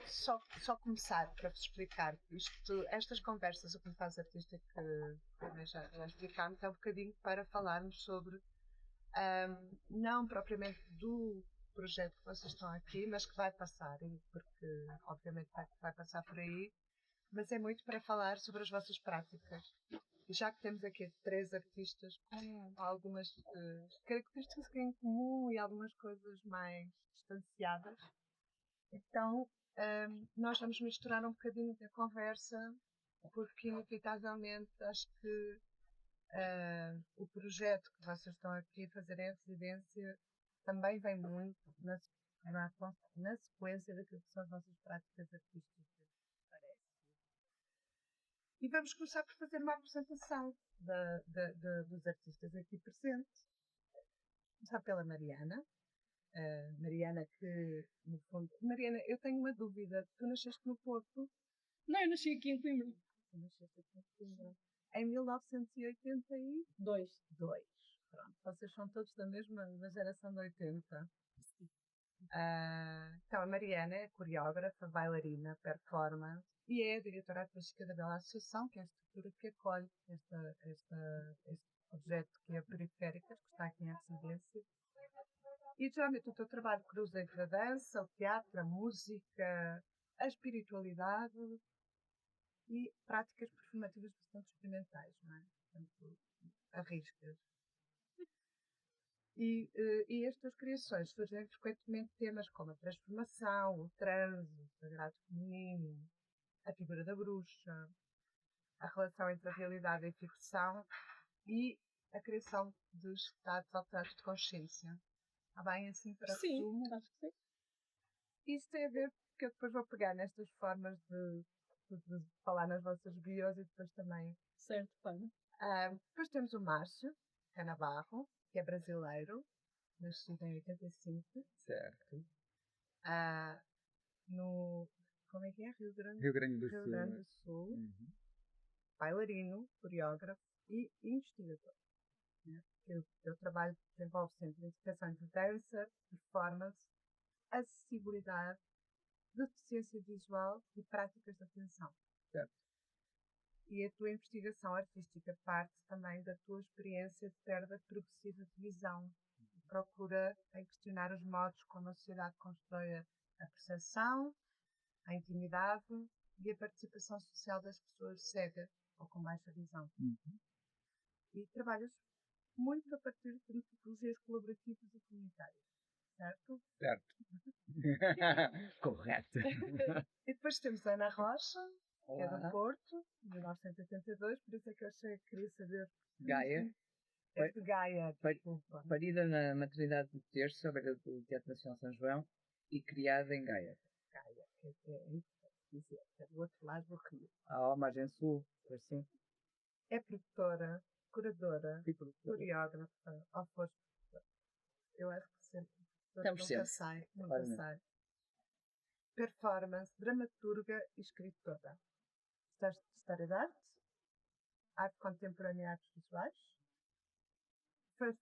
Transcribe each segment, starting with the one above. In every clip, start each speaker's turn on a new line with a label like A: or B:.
A: só começar para vos explicar estas conversas, o que me faz artista que já explicámos, é um bocadinho para falarmos sobre, não propriamente do projeto que vocês estão aqui, mas que vai passar, porque obviamente vai passar por aí, mas é muito para falar sobre as vossas práticas. E já que temos aqui 3 artistas com algumas características em comum e algumas coisas mais distanciadas, então nós vamos misturar um bocadinho da conversa, porque inevitavelmente acho que o projeto que vocês estão aqui a fazer em residência também vem muito na sequência daquilo que são as vossas práticas artísticas, parece. E vamos começar por fazer uma apresentação dos artistas aqui presentes. Começar pela Mariana. Mariana, que no fundo... Mariana, eu tenho uma dúvida. Tu nasceste no Porto?
B: Não, eu nasci aqui em Coimbra.
A: Tu nasceste aqui em Coimbra. Em 1982. Pronto, vocês são todos da geração de 80. Então, a Mariana é coreógrafa, bailarina, performance e é a diretora artística da Bela Associação, que é a estrutura que acolhe este projeto que é a Periféricas, que está aqui em residência. E geralmente o teu trabalho cruza entre a dança, o teatro, a música, a espiritualidade e práticas performativas bastante experimentais, não é? Portanto, arriscas. E estas criações surgem frequentemente temas como a transformação, o transe, o sagrado feminino, a figura da bruxa, a relação entre a realidade e a ficção e a criação de estados alterados de consciência. Está bem assim para resumo?
B: Sim, acho que sim.
A: Isso tem a ver, porque eu depois vou pegar nestas formas de falar nas vossas bios e depois também.
B: Certo, para.
A: Depois temos o Márcio Canabarro, que é brasileiro, nascido em 85.
C: Certo.
A: No... Como é que é? Rio Grande do Sul.
C: Uhum.
A: Bailarino, coreógrafo e investigador. Né? O teu trabalho desenvolve sempre a integração de dança, performance, acessibilidade, deficiência visual e práticas de atenção.
C: Certo.
A: E a tua investigação artística parte também da tua experiência de perda progressiva de visão. Procura questionar os modos como a sociedade constrói a percepção, a intimidade e a participação social das pessoas cegas ou com baixa visão.
C: Uhum.
A: E trabalhas muito a partir de metodologias colaborativas e comunitárias, certo?
C: Certo. Correto.
A: E depois temos a Ana Rocha,
C: Olá.
A: que é do Porto, de 1982, por isso é que eu achei que queria saber.
C: Gaia.
A: É de Gaia, desculpa.
C: Parida na maternidade de Terço, à beira do Teatro Nacional São João, e criada em Gaia.
A: Gaia, que é do outro lado do rio.
C: À margem sul, assim.
A: É produtora, curadora, coreógrafa, ou foste produtora. Eu acho que sempre nunca sai. Performance, dramaturga e escritora. Estudaste História da Arte Contemporânea e Artes Visuais. Foste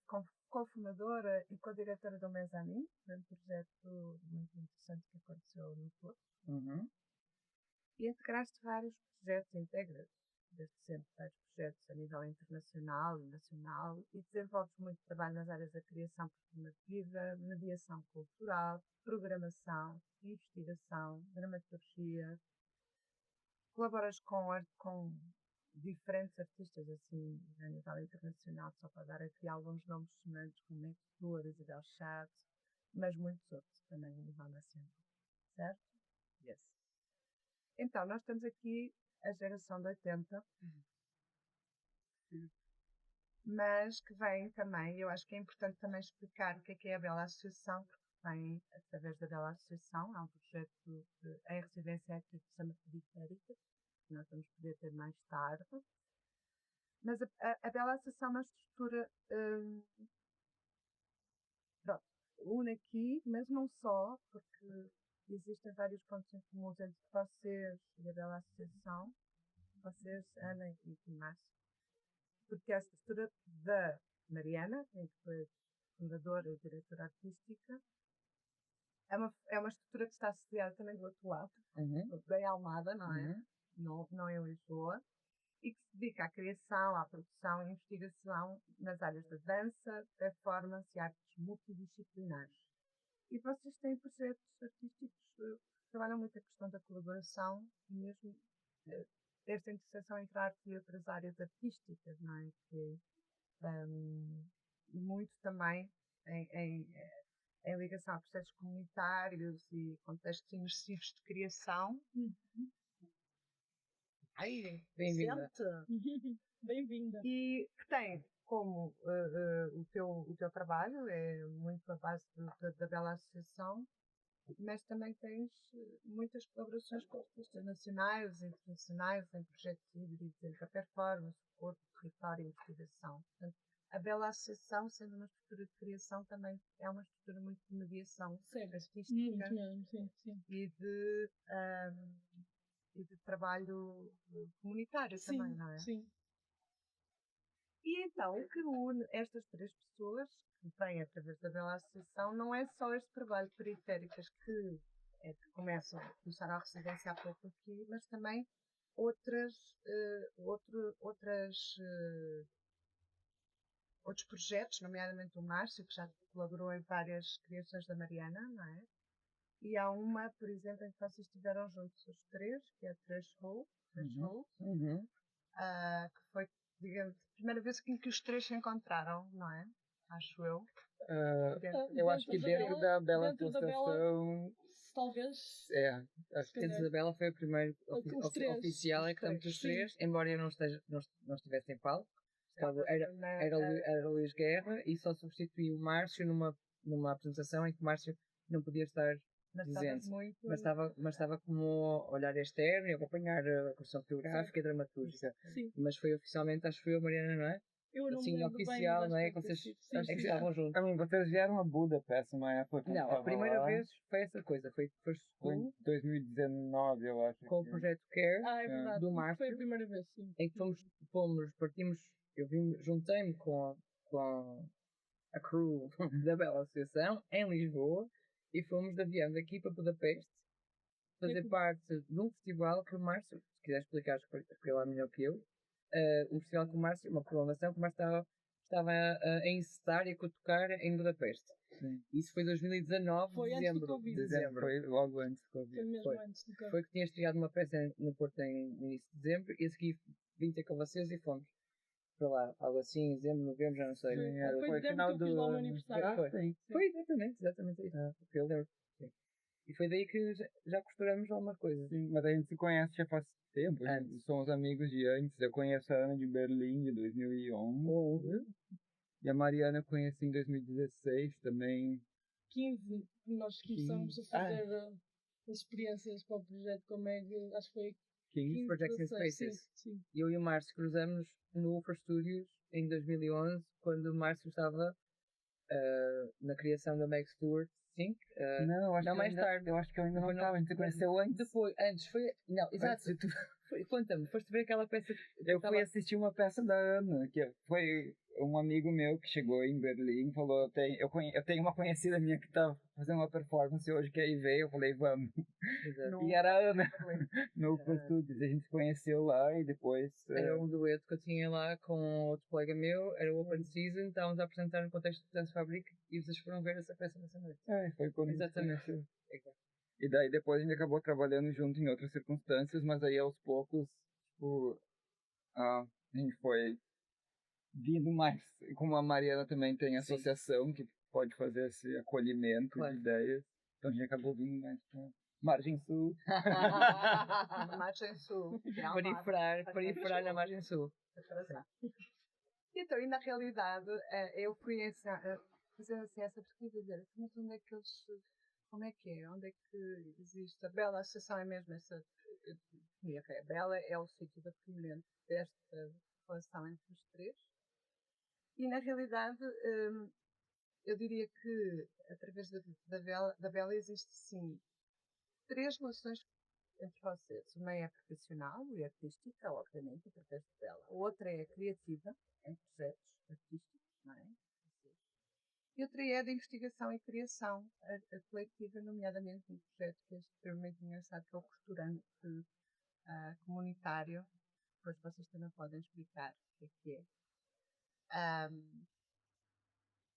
A: cofundadora e co-diretora do Mezzanine, um projeto muito interessante que aconteceu no Porto.
C: Uhum.
A: E integraste vários projetos, integras desde sempre vários projetos a nível internacional e nacional e desenvolves muito trabalho nas áreas da criação performativa, mediação cultural, programação, investigação, dramaturgia. Colaboras com diferentes artistas assim a nível internacional, só para dar aqui alguns nomes sonantes como Flor, Isabel Chaves, mas muitos outros também a nível nacional, certo?
C: Yes.
A: Então, nós temos aqui a geração de 80, mas que vem também, eu acho que é importante também explicar o que é a Bela Associação, porque vem através da Bela Associação, há um projeto em residência aqui que se chama Periféricas, que nós vamos poder ter mais tarde. Mas a Bela Associação é uma estrutura une aqui, mas não só, porque existem vários pontos em comum entre vocês e a Bela Associação, vocês, Ana e Tomás, porque a estrutura da Mariana, que foi fundadora e diretora artística, é uma estrutura que está associada também do outro lado, bem Almada, não é?
C: Uhum.
A: Não em Lisboa, e que se dedica à criação, à produção e investigação nas áreas da dança, performance e artes multidisciplinares. E vocês têm projetos artísticos que trabalham muito a questão da colaboração e mesmo esta interseção entre a arte e outras áreas artísticas, não é? Que muito também em ligação a processos comunitários e contextos imersivos de criação. Ai,
C: Bem-vinda.
A: sente!
B: Bem-vinda.
A: E que tem como o teu trabalho é muito a base da Bela Associação, mas também tens muitas colaborações com artistas nacionais e internacionais em projetos híbridos entre a performance, o corpo, o território e a investigação. Portanto, a Bela Associação, sendo uma estrutura de criação, também é uma estrutura muito de mediação artística
B: Sim.
A: e de trabalho comunitário também, não é?
B: Sim.
A: E então, o que une estas três pessoas, que vêm através da Bela Associação, não é só este trabalho de periféricas que começaram a residência há pouco aqui, mas também outros projetos, nomeadamente o Márcio, que já colaborou em várias criações da Mariana, não é? E há uma, por exemplo, em que vocês estiveram juntos os três, que é a Threshold, que foi, digamos, a primeira vez em que os três se encontraram, não é? Acho eu.
C: Eu acho que dentro da Bela
B: dentro da
C: Associação.
B: Talvez.
C: Acho que dentro da Bela foi a primeira oficial, é que estamos os três, embora eu não estivesse em palco. Era o Luís Guerra e só substituí o Márcio numa apresentação em que o Márcio não podia estar presente, mas estava como olhar externo e acompanhar a questão fotográfica e dramatúrgica.
B: Sim.
C: Mas foi oficialmente, acho que foi a Mariana, não é?
B: Eu não
C: assim,
B: me
C: oficial,
B: bem,
C: não é? Vocês acho que estavam juntos.
D: Vocês vieram a Budapeste uma época.
C: Não, a primeira vez foi essa coisa. Foi
D: em 2019, eu acho.
C: Com o projeto Care
B: é verdade.
C: do Márcio.
B: Foi a primeira vez, sim.
C: Em que partimos, juntei-me com a crew da Bela Associação em Lisboa e fomos de avião daqui para Budapeste fazer parte de um festival que o Márcio, se quiser explicar, foi lá melhor que eu, um festival com o Márcio, uma prolongação que o Márcio estava a encetar e a tocar em Budapeste.
D: Sim.
C: Isso foi 2019,
B: foi
C: dezembro.
B: Antes do Covid.
C: Dezembro.
D: Foi logo antes do Covid.
B: Foi mesmo antes do Covid.
C: Foi que tinha estreado uma peça no Porto em início de dezembro e a seguir vim ter com vocês e fomos para lá, algo assim, dezembro, novembro, já não sei.
B: Foi final do meu aniversário.
C: Foi exatamente isso. Eu lembro. Sim. E foi daí que já costuramos algumas coisas.
D: Sim, mas a gente se conhece já faz tempo. Somos amigos de antes. Eu conheço a Ana de Berlim de 2011. E a Mariana eu conheci em 2016 também.
B: 15, nós começamos a fazer experiências para o projeto com a Meg, acho que foi
C: 15 Projects in Spaces.
B: Sim.
C: Eu e o Márcio cruzamos no UFA Studios em 2011, quando o Márcio estava na criação da Meg Stewart. Sim?
D: Não, mais tarde. Eu acho que eu ainda não estava. A gente se conheceu antes.
C: Antes foi. Não, exato. Conta-me, foste ver aquela peça.
D: Eu fui assistir uma peça da Ana, que foi um amigo meu que chegou em Berlim e falou: eu tenho uma conhecida minha que tá fazendo uma performance hoje, que aí veio. Eu falei: vamos. E era a Ana, no Studios. A gente se conheceu lá e depois.
C: Era um dueto que eu tinha lá com outro colega meu, era o Open Season, estávamos a apresentar no contexto do Dance Fabric e vocês foram ver essa peça nessa noite.
D: Foi quando.
C: Exatamente.
D: E daí depois a gente acabou trabalhando junto em outras circunstâncias, mas aí aos poucos, tipo, a gente foi vindo mais. Como a Mariana também tem associação que pode fazer esse acolhimento de ideias, então a gente acabou vindo mais pra Margem Sul.
A: Margem Sul.
C: Periferar na Margem Sul.
A: Então, e na realidade, eu fui fazendo assim essa pesquisa e dizer, mas onde é que eles... Como é que é? Onde é que existe? A Bela Associação é mesmo essa. A Bela é o sítio de acolhimento desta relação entre os três. E na realidade, eu diria que através da Bela existe sim três relações entre vocês. Uma é profissional e artística, obviamente, através da Bela. A outra é criativa, em projetos artísticos, não é? E outra é de investigação e criação a coletiva, nomeadamente um projeto que é extremamente engraçado, que é o Costurante Comunitário. Depois vocês também podem explicar o que é.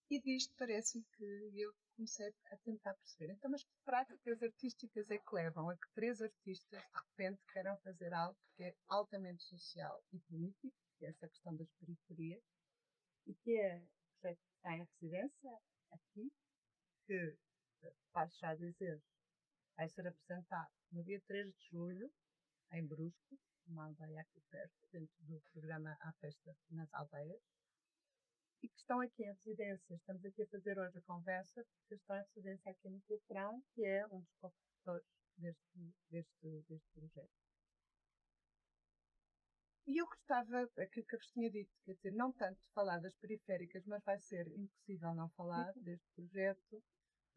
A: E disto parece-me que eu comecei a tentar perceber. Então, mas que práticas artísticas é que levam a que 3 artistas de repente queiram fazer algo que é altamente social e político, que é essa questão das periferias, e que é o projeto que está em residência aqui, que, passo já a dizer, vai ser apresentado no dia 3 de julho, em Brusco, uma aldeia aqui perto, dentro do programa A Festa nas Aldeias, e que estão aqui em residência. Estamos aqui a fazer hoje a conversa, porque estão em residência aqui no Teatrão, que é um dos co-produtores deste projeto. E eu gostava, aquilo que eu vos tinha dito, quer dizer, não tanto de falar das periféricas, mas vai ser impossível não falar deste projeto,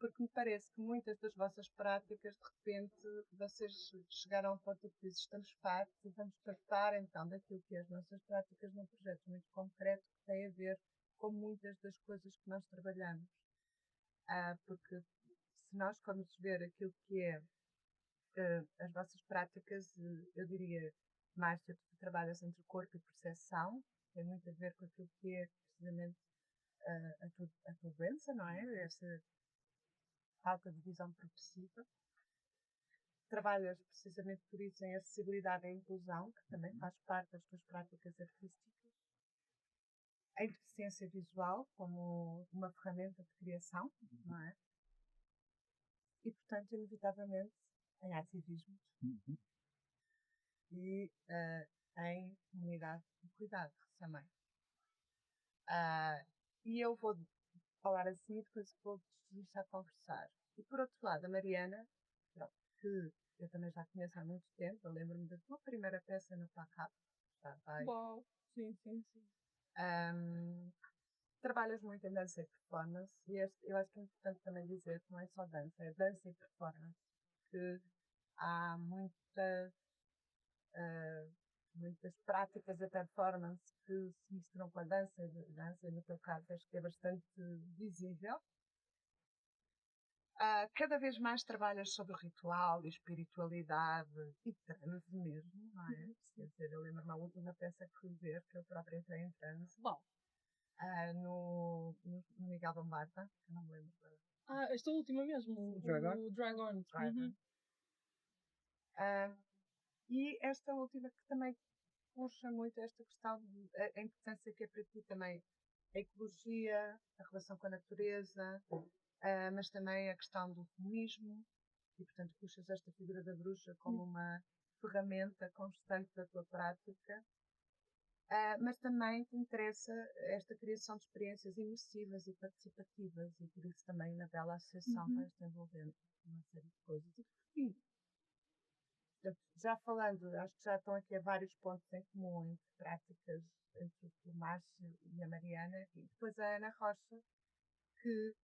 A: porque me parece que muitas das vossas práticas, de repente, vocês chegaram a um ponto que dizem, estamos fartos e vamos tratar então daquilo que é as nossas práticas num projeto muito concreto que tem a ver com muitas das coisas que nós trabalhamos. Porque se nós formos ver aquilo que é as vossas práticas, eu diria mais que trabalhas entre corpo e percepção, tem muito a ver com aquilo que é precisamente a tua doença, não é? Essa falta de visão progressiva. Trabalhas precisamente por isso em acessibilidade e inclusão, que também faz parte das tuas práticas artísticas. A deficiência visual como uma ferramenta de criação, não é? E, portanto, inevitavelmente, em ativismo e em comunidade de cuidado também. E eu vou falar assim e depois vou deixar a conversar. E, por outro lado, a Mariana, que eu também já conheço há muito tempo, eu lembro-me da tua primeira peça no PACAP.
B: Uau, sim.
A: Trabalhas muito em dança e performance e eu acho que é importante também dizer que não é só dança, é dança e performance, que há muitas práticas de performance que se misturam com a dança e no teu caso acho que é bastante visível. Cada vez mais trabalhas sobre o ritual e espiritualidade e transe mesmo, não é? Quer dizer, eu lembro-me da última peça que fui ver, que eu própria entrei em transe.
B: Bom.
A: No Miguel Bombarda, que eu não me lembro.
B: Esta última mesmo, o Dragon.
A: E esta última que também puxa muito esta questão, a importância que é para ti também a ecologia, a relação com a natureza, mas também a questão do feminismo, e portanto puxas esta figura da bruxa como uma ferramenta constante da tua prática. Mas também te interessa esta criação de experiências imersivas e participativas, e por isso também na Bela Associação vais desenvolvendo uma série de coisas. E, já falando, acho que já estão aqui a vários pontos em comum entre práticas entre o Márcio e a Mariana, e depois a Ana Rocha, que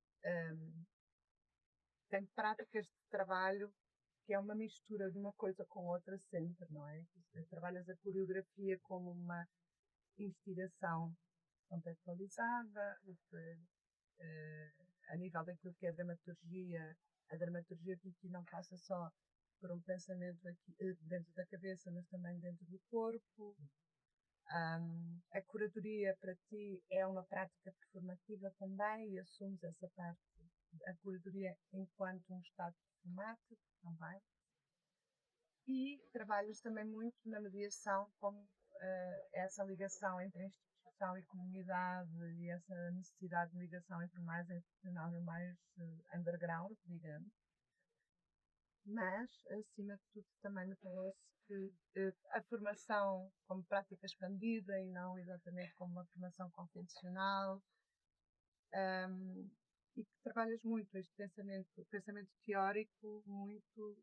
A: tem práticas de trabalho que é uma mistura de uma coisa com outra sempre, não é? Trabalhas a coreografia como uma inspiração contextualizada, a nível daquilo que é a dramaturgia que não passa só por um pensamento aqui, dentro da cabeça, mas também dentro do corpo. A curadoria para ti é uma prática performativa também e assumes essa parte, a curadoria enquanto um estado performático também. E trabalhas também muito na mediação como essa ligação entre instituição e comunidade e essa necessidade de ligação entre o mais institucional e o mais underground, digamos. Mas, acima de tudo, também me parece que a formação como prática expandida e não exatamente como uma formação convencional, e que trabalhas muito este pensamento teórico muito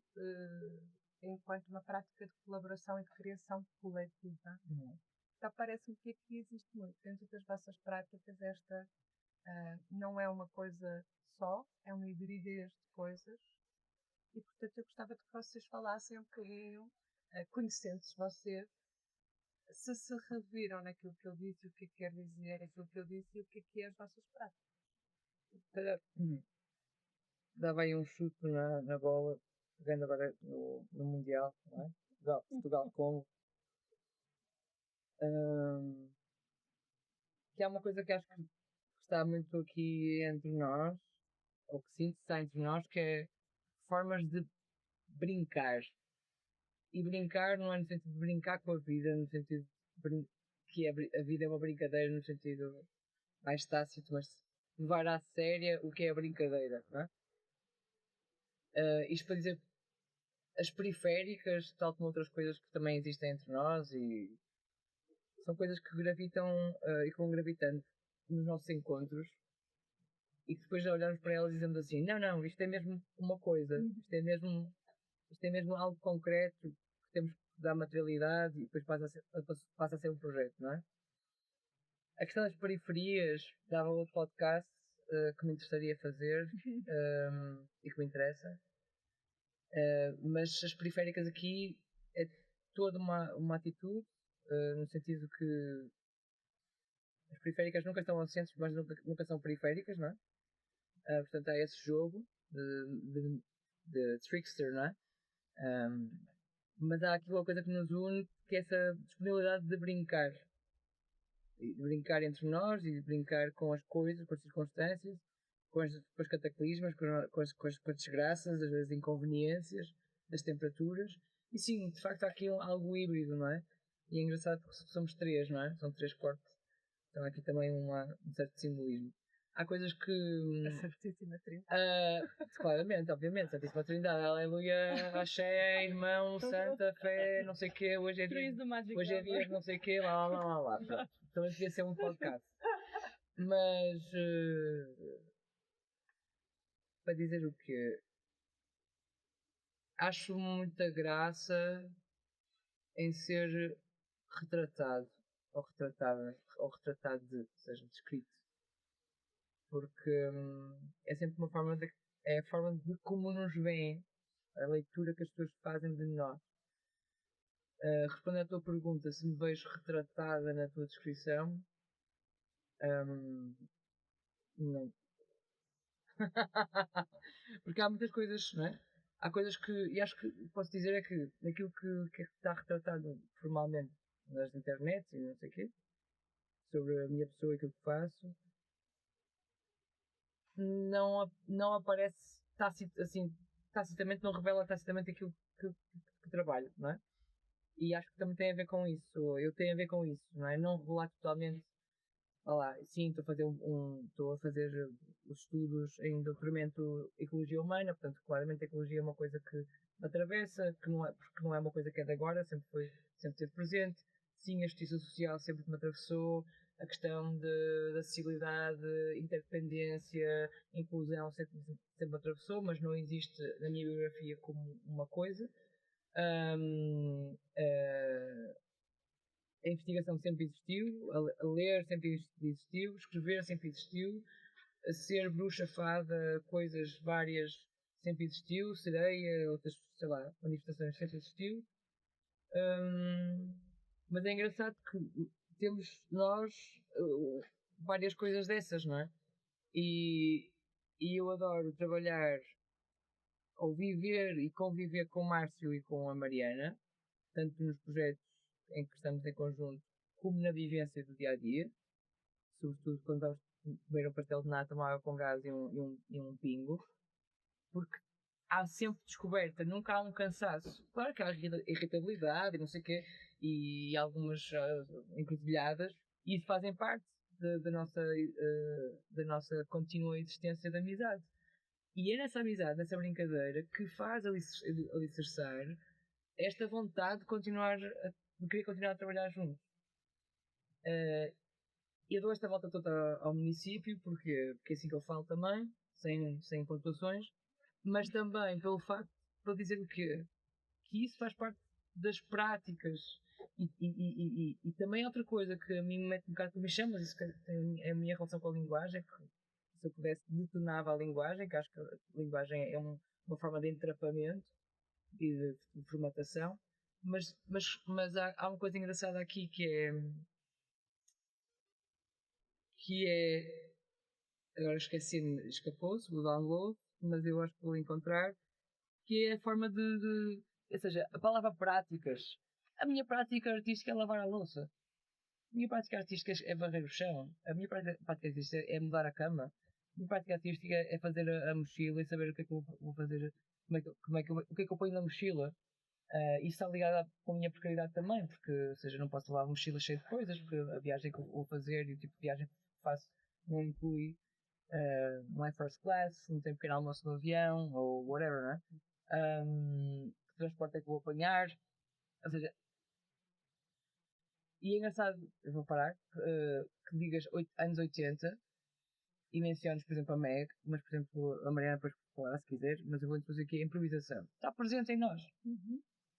A: enquanto uma prática de colaboração e de criação coletiva. Então parece-me que aqui existe muito, dentro das vossas práticas, esta não é uma coisa só, é uma hibridez de coisas, e portanto eu gostava de que vocês falassem um bocadinho, conhecendo-se vocês, se reviram naquilo que eu disse, o que quer dizer aquilo que eu disse e o que é as vossas práticas.
C: calhar, dava aí um chute na bola, pegando agora no Mundial, não é? Portugal-Congo. Que é uma coisa que acho que está muito aqui entre nós, ou que sinto que está entre nós, que é formas de brincar. E brincar não é no sentido de brincar com a vida, no sentido que a vida é uma brincadeira, no sentido mais tácito, mas levar à séria o que é a brincadeira, não é? Isto para dizer, as periféricas, tal como outras coisas que também existem entre nós, e são coisas que gravitam e que vão gravitando nos nossos encontros, e que depois olhamos para elas e dizemos assim, não, isto é mesmo uma coisa, isto é mesmo algo concreto, que temos que dar materialidade e depois passa a ser um projeto, não é? A questão das periferias dava outro podcast que me interessaria fazer e que me interessa, mas as periféricas aqui é toda uma atitude, no sentido que as periféricas nunca estão ausentes, mas nunca são periféricas, não é? Portanto, há esse jogo de trickster, não é? Mas há aqui uma coisa que nos une, que é essa disponibilidade de brincar. De brincar entre nós e de brincar com as coisas, com as circunstâncias, com os cataclismas, com as desgraças, as inconveniências, das temperaturas. E sim, de facto há aqui algo híbrido, não é? E é engraçado porque somos três, não é? São 3 corpos. Então há aqui também um certo simbolismo. Há coisas que.
A: A Santíssima Trindade.
C: Claramente, obviamente, Santíssima Trindade, aleluia, axé, irmão, santa, fé, não sei o quê, hoje é dia não sei o quê, lá. Também podia ser um podcast. Mas. Para dizer o quê? Acho muita graça em ser retratado, ou retratada, ou retratado seja, descrito. Porque é sempre uma forma é a forma de como nos veem, a leitura que as pessoas fazem de nós. Respondendo à tua pergunta, se me vejo retratada na tua descrição, não. Porque há muitas coisas, não é? Há coisas que, e acho que posso dizer é que naquilo que está retratado formalmente nas internets e não sei o quê, sobre a minha pessoa e aquilo que faço, não aparece tacitamente, não revela tacitamente aquilo que trabalho, não é? E acho que também tem a ver com isso, eu tenho a ver com isso, não é? Não revelar totalmente, sim, estou a fazer os estudos em doutoramento em Ecologia Humana, portanto, claramente a ecologia é uma coisa que me atravessa, porque não é uma coisa que é de agora, sempre esteve presente. Sim, a justiça social sempre me atravessou, a questão da acessibilidade, interdependência, inclusão sempre me atravessou, mas não existe na minha biografia como uma coisa. A investigação sempre existiu, a ler sempre existiu, escrever sempre existiu, a ser bruxa, fada, coisas várias sempre existiu, sereia, outras, sei lá, manifestações sempre existiu. Mas é engraçado que temos nós várias coisas dessas, não é? E eu adoro trabalhar ou viver e conviver com o Márcio e com a Mariana, tanto nos projetos em que estamos em conjunto, como na vivência do dia a dia, sobretudo quando vamos comer um pastel de nata, uma água com gás e um pingo, porque há sempre descoberta, nunca há um cansaço. Claro que há irritabilidade e não sei o quê, e algumas encruzilhadas, e isso fazem parte da nossa contínua existência de amizade. E é nessa amizade, nessa brincadeira, que faz alicerçar esta vontade de querer continuar a trabalhar juntos. Eu dou esta volta toda ao município, porque é assim que eu falo também, sem pontuações, mas também pelo facto de dizer o quê? Que isso faz parte das práticas. E também outra coisa que a mim me mete um bocado, me chama, isso é a minha relação com a linguagem, que se eu pudesse detonava a linguagem, que acho que a linguagem é uma forma de entrapamento e de formatação, mas há uma coisa engraçada aqui que é agora escapou-se o download, mas eu acho que vou encontrar, que é a forma ou seja, a palavra práticas. A minha prática artística é lavar a louça. A minha prática artística é varrer o chão. A minha prática artística é mudar a cama. A minha prática artística é fazer a mochila e saber o que é que eu vou fazer, o que é que eu ponho na mochila. Isso está ligado com a minha precariedade também, porque, ou seja, não posso levar a mochila cheia de coisas, porque a viagem que eu vou fazer e o tipo de viagem que faço não inclui, não é first class, não tem pequeno almoço no avião, ou whatever, não é? Que transporte é que vou apanhar, ou seja, e é engraçado, eu vou parar, que digas anos 80 e menciones, por exemplo, a Meg, mas, por exemplo, a Mariana depois falará se quiser, mas eu vou introduzir aqui a improvisação. Está presente em nós.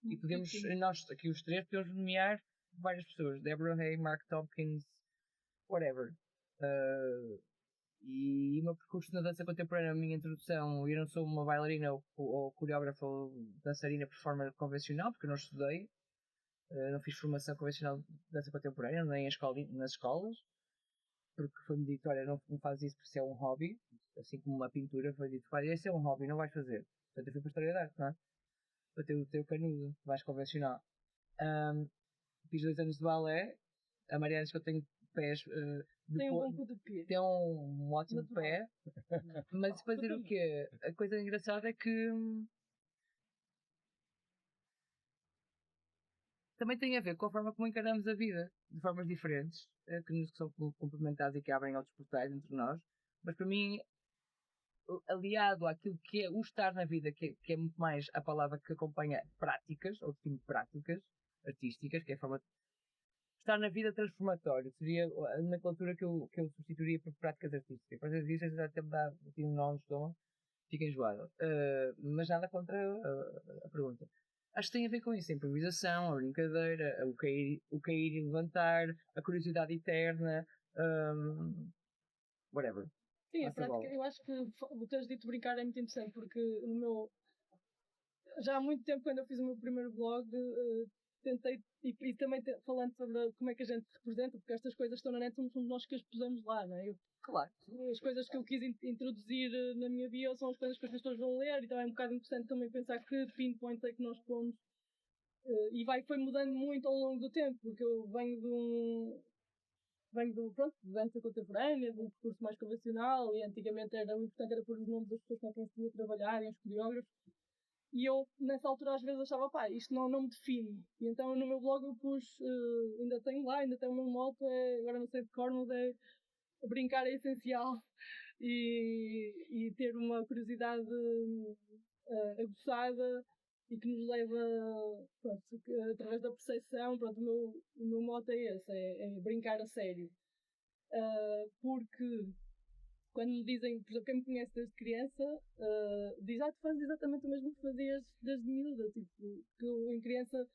C: E podemos, nós aqui os três, podemos nomear várias pessoas. Deborah Hay, Mark Tompkins, whatever. E o meu percurso na dança contemporânea, a minha introdução, eu não sou uma bailarina ou coreógrafa ou dançarina por forma convencional, porque eu não estudei. Não fiz formação convencional de dança contemporânea, nem nas escolas, porque foi-me dito, olha, não fazes isso porque isso é um hobby, assim como uma pintura, foi dito, olha, esse é um hobby, não vais fazer. Portanto, eu fui para a História da Arte, não é? Para ter o teu canudo, mais convencional. Fiz 2 anos de balé, a Mariana diz que eu tenho pés...
B: tem um bom de pé.
C: Tem um ótimo pé, mas depois dizer o quê? A coisa engraçada é que... também tem a ver com a forma como encaramos a vida, de formas diferentes, que nos são complementares e que abrem outros portais entre nós, mas para mim, aliado àquilo que é o estar na vida, que é muito mais a palavra que acompanha práticas, ou define práticas artísticas, que é a forma de estar na vida transformatório, seria a nomenclatura que eu substituiria por práticas artísticas. Às vezes isso até me dá um nó no estômago, fica enjoado. Mas nada contra a pergunta. Acho que tem a ver com isso, a improvisação, a brincadeira, o cair e levantar, a curiosidade eterna, whatever.
B: Sim, a prática, eu acho que o teres dito brincar é muito interessante, porque já há muito tempo, quando eu fiz o meu primeiro blog, tentei, e também falando sobre como é que a gente representa, porque estas coisas estão na net, somos nós que as pusemos lá, não é?
C: Claro.
B: As coisas que eu quis introduzir na minha bio são as coisas que as pessoas vão ler, e também é um bocado interessante também pensar que pinpoints é que nós pomos. E foi mudando muito ao longo do tempo, porque eu venho de dança contemporânea, de um percurso mais convencional, e antigamente o importante era pôr os nomes das pessoas com quem se ia trabalhar, e os coreógrafos. E eu, nessa altura, às vezes achava, isto não me define. E então no meu blog eu pus, ainda tenho o meu moto, agora não sei de cor, mas é brincar é essencial. E ter uma curiosidade aguçada e que nos leva, pronto, através da percepção, pronto, o meu moto é esse, é brincar a sério. Porque quando me dizem, por exemplo, quem me conhece desde criança, diz, tu fazes exatamente o mesmo que fazias desde miúda, tipo, que eu em criança,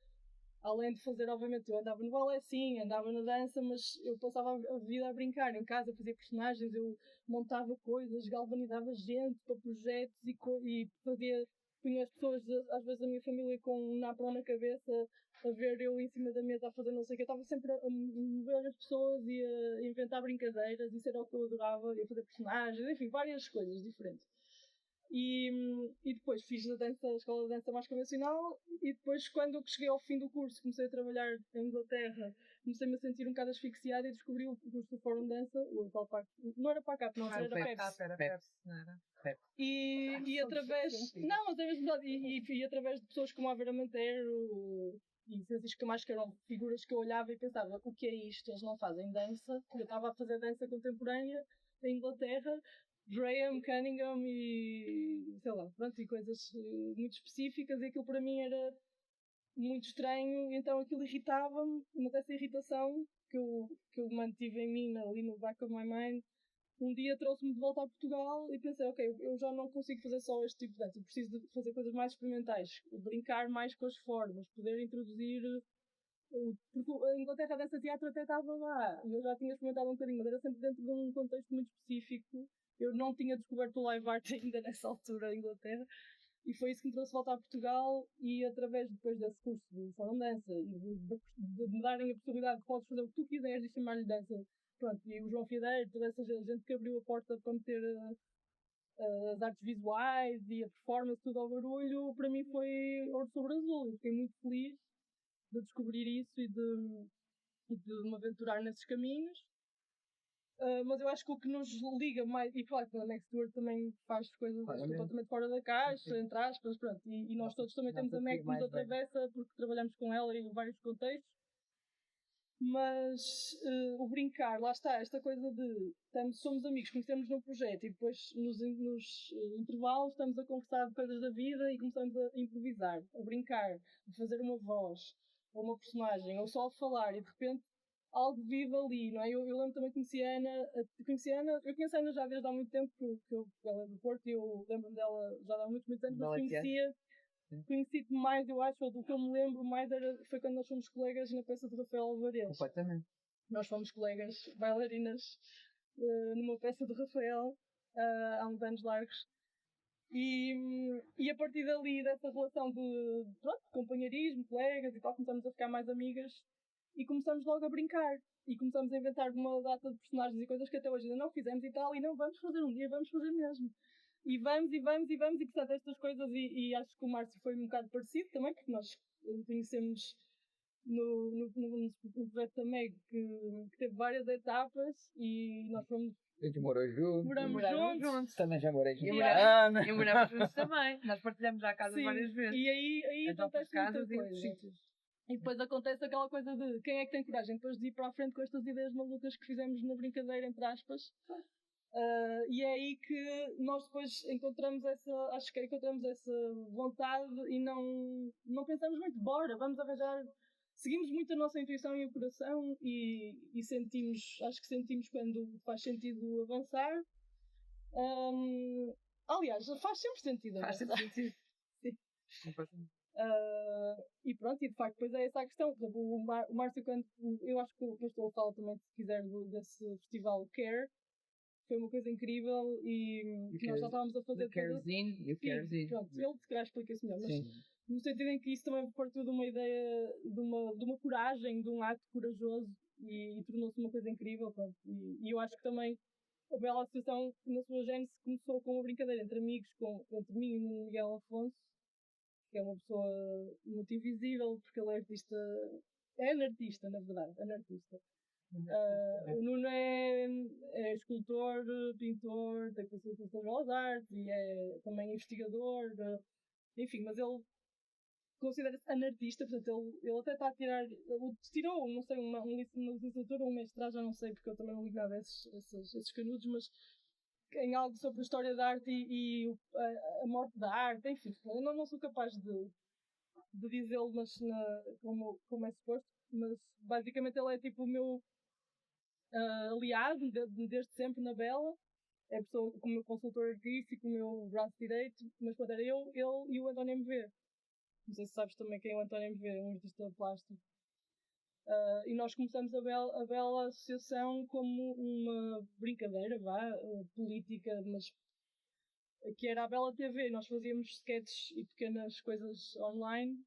B: além de fazer, obviamente, eu andava no balé, sim, andava na dança, mas eu passava a vida a brincar em casa, fazia personagens, eu montava coisas, galvanizava gente para projetos e punha as pessoas, às vezes a minha família com um napão na cabeça, a ver eu em cima da mesa a fazer não sei o que, eu estava sempre a mover as pessoas e a inventar brincadeiras, isso era o que eu adorava, e a fazer personagens, enfim, várias coisas diferentes. E depois fiz a escola de dança mais convencional, e depois, quando eu cheguei ao fim do curso, comecei a trabalhar em Inglaterra, comecei-me a sentir um bocado asfixiada e descobri o curso do Fórum de Dança, o tal não era PACAP, não, era Pepsi.
A: Era Pepsi, não era?
B: E através, não, mas é mesmo verdade, e através de pessoas como a Vera Montero e Francisco Camacho, que eram figuras que eu olhava e pensava, o que é isto? Eles não fazem dança. Eu estava a fazer dança contemporânea em Inglaterra, Graham, Cunningham e sei lá, pronto, e coisas muito específicas, e aquilo para mim era muito estranho, e então aquilo irritava-me, mas essa irritação que eu mantive em mim, ali no back of my mind, um dia trouxe-me de volta a Portugal e pensei, ok, eu já não consigo fazer só este tipo de dança, eu preciso de fazer coisas mais experimentais, brincar mais com as formas, poder introduzir. Porque a Inglaterra dessa teatro até estava lá, eu já tinha experimentado um bocadinho, mas era sempre dentro de um contexto muito específico. Eu não tinha descoberto o live art ainda nessa altura em Inglaterra, E foi isso que me trouxe voltar a Portugal, e através depois desse curso de salão de dança e de me darem a possibilidade de podes fazer o que tu quiseres e chamar-lhe dança. Pronto, e o João Fiedeiro, toda essa gente que abriu a porta para meter as artes visuais e a performance, tudo ao barulho, para mim foi ouro sobre azul. Eu fiquei muito feliz de descobrir isso e de me aventurar nesses caminhos. Mas eu acho que o que nos liga mais, e claro que a Next Door também faz coisas completamente fora da caixa, entre aspas, pronto, e nós todos também temos a MEC que nos atravessa porque trabalhamos com ela em vários contextos. Mas o brincar, lá está, esta coisa de somos amigos, conhecemos num projeto e depois nos intervalos estamos a conversar de coisas da vida e começamos a improvisar, a brincar, a fazer uma voz, ou uma personagem, ou só a falar, e de repente algo vive ali, não é? Eu lembro também que conheci a Ana, eu conheço a Ana já desde há muito tempo, porque ela é do Porto e eu lembro-me dela já há muitos anos, mas conheci-te mais, eu acho, ou do que eu me lembro mais foi quando nós fomos colegas na peça de Rafael Alvarez.
C: Completamente.
B: Nós fomos colegas bailarinas numa peça de Rafael há uns anos largos. E a partir dali, dessa relação de companheirismo, colegas e tal, começamos a ficar mais amigas e começamos logo a brincar. E começamos a inventar uma data de personagens e coisas que até hoje ainda não fizemos e tal, e não, vamos fazer um dia, vamos fazer mesmo. E vamos, e portanto estas coisas, e acho que o Márcio foi um bocado parecido também, porque nós conhecemos no projeto da MEG que teve várias etapas e nós fomos.
D: A gente morou juntos.
B: Moramos juntos.
D: Também já morei juntos.
C: E moramos juntos também. Nós partilhamos já a casa várias vezes.
B: E aí acontece muita coisa.
C: Sítios.
B: E depois acontece aquela coisa de quem é que tem coragem depois de ir para a frente com estas ideias malucas que fizemos na brincadeira, entre aspas. E é aí que nós depois encontramos essa vontade e não pensamos muito, bora, vamos arranjar. Seguimos muito a nossa intuição e o coração e acho que sentimos quando faz sentido avançar. Aliás, faz sempre sentido avançar.
C: Faz sempre sentido.
B: Sim. E pronto, e de facto depois é essa a questão. Por exemplo, o Márcio, eu acho que o Pastor fala também, se quiser, desse festival Care, foi uma coisa incrível e que nós já estávamos a fazer
C: Carezinho e o Carezinho.
B: Pronto, ele se calhar explica isso melhor, mas no sentido em que isso também partiu de uma ideia, de uma coragem, de um ato corajoso e tornou-se uma coisa incrível. Pronto. E eu acho que também a Bela Associação, na sua gênese, começou com uma brincadeira entre amigos, entre mim e o Miguel Afonso, que é uma pessoa muito invisível, porque ele é anartista, na verdade, anartista. O Nuno é escultor, pintor, tem conhecimento das belas artes e é também investigador, enfim, mas ele considera-se anartista, portanto ele até está a tirar, ele tirou, não sei, uma licenciatura, um mestrado, já não sei, porque eu também não ligo nada a esses canudos, mas em algo sobre a história da arte e a morte da arte, enfim, eu não sou capaz de dizê-lo como é suposto, mas basicamente ele é tipo o meu aliado desde sempre na Bela, é a pessoa como meu consultor artístico, o meu braço direito, mas quando era ele e o António MV. Não sei se sabes também quem é o António MV, um artista plástico. E nós começamos a Bela Associação como uma brincadeira, política, mas que era a Bela TV. Nós fazíamos sketches e pequenas coisas online,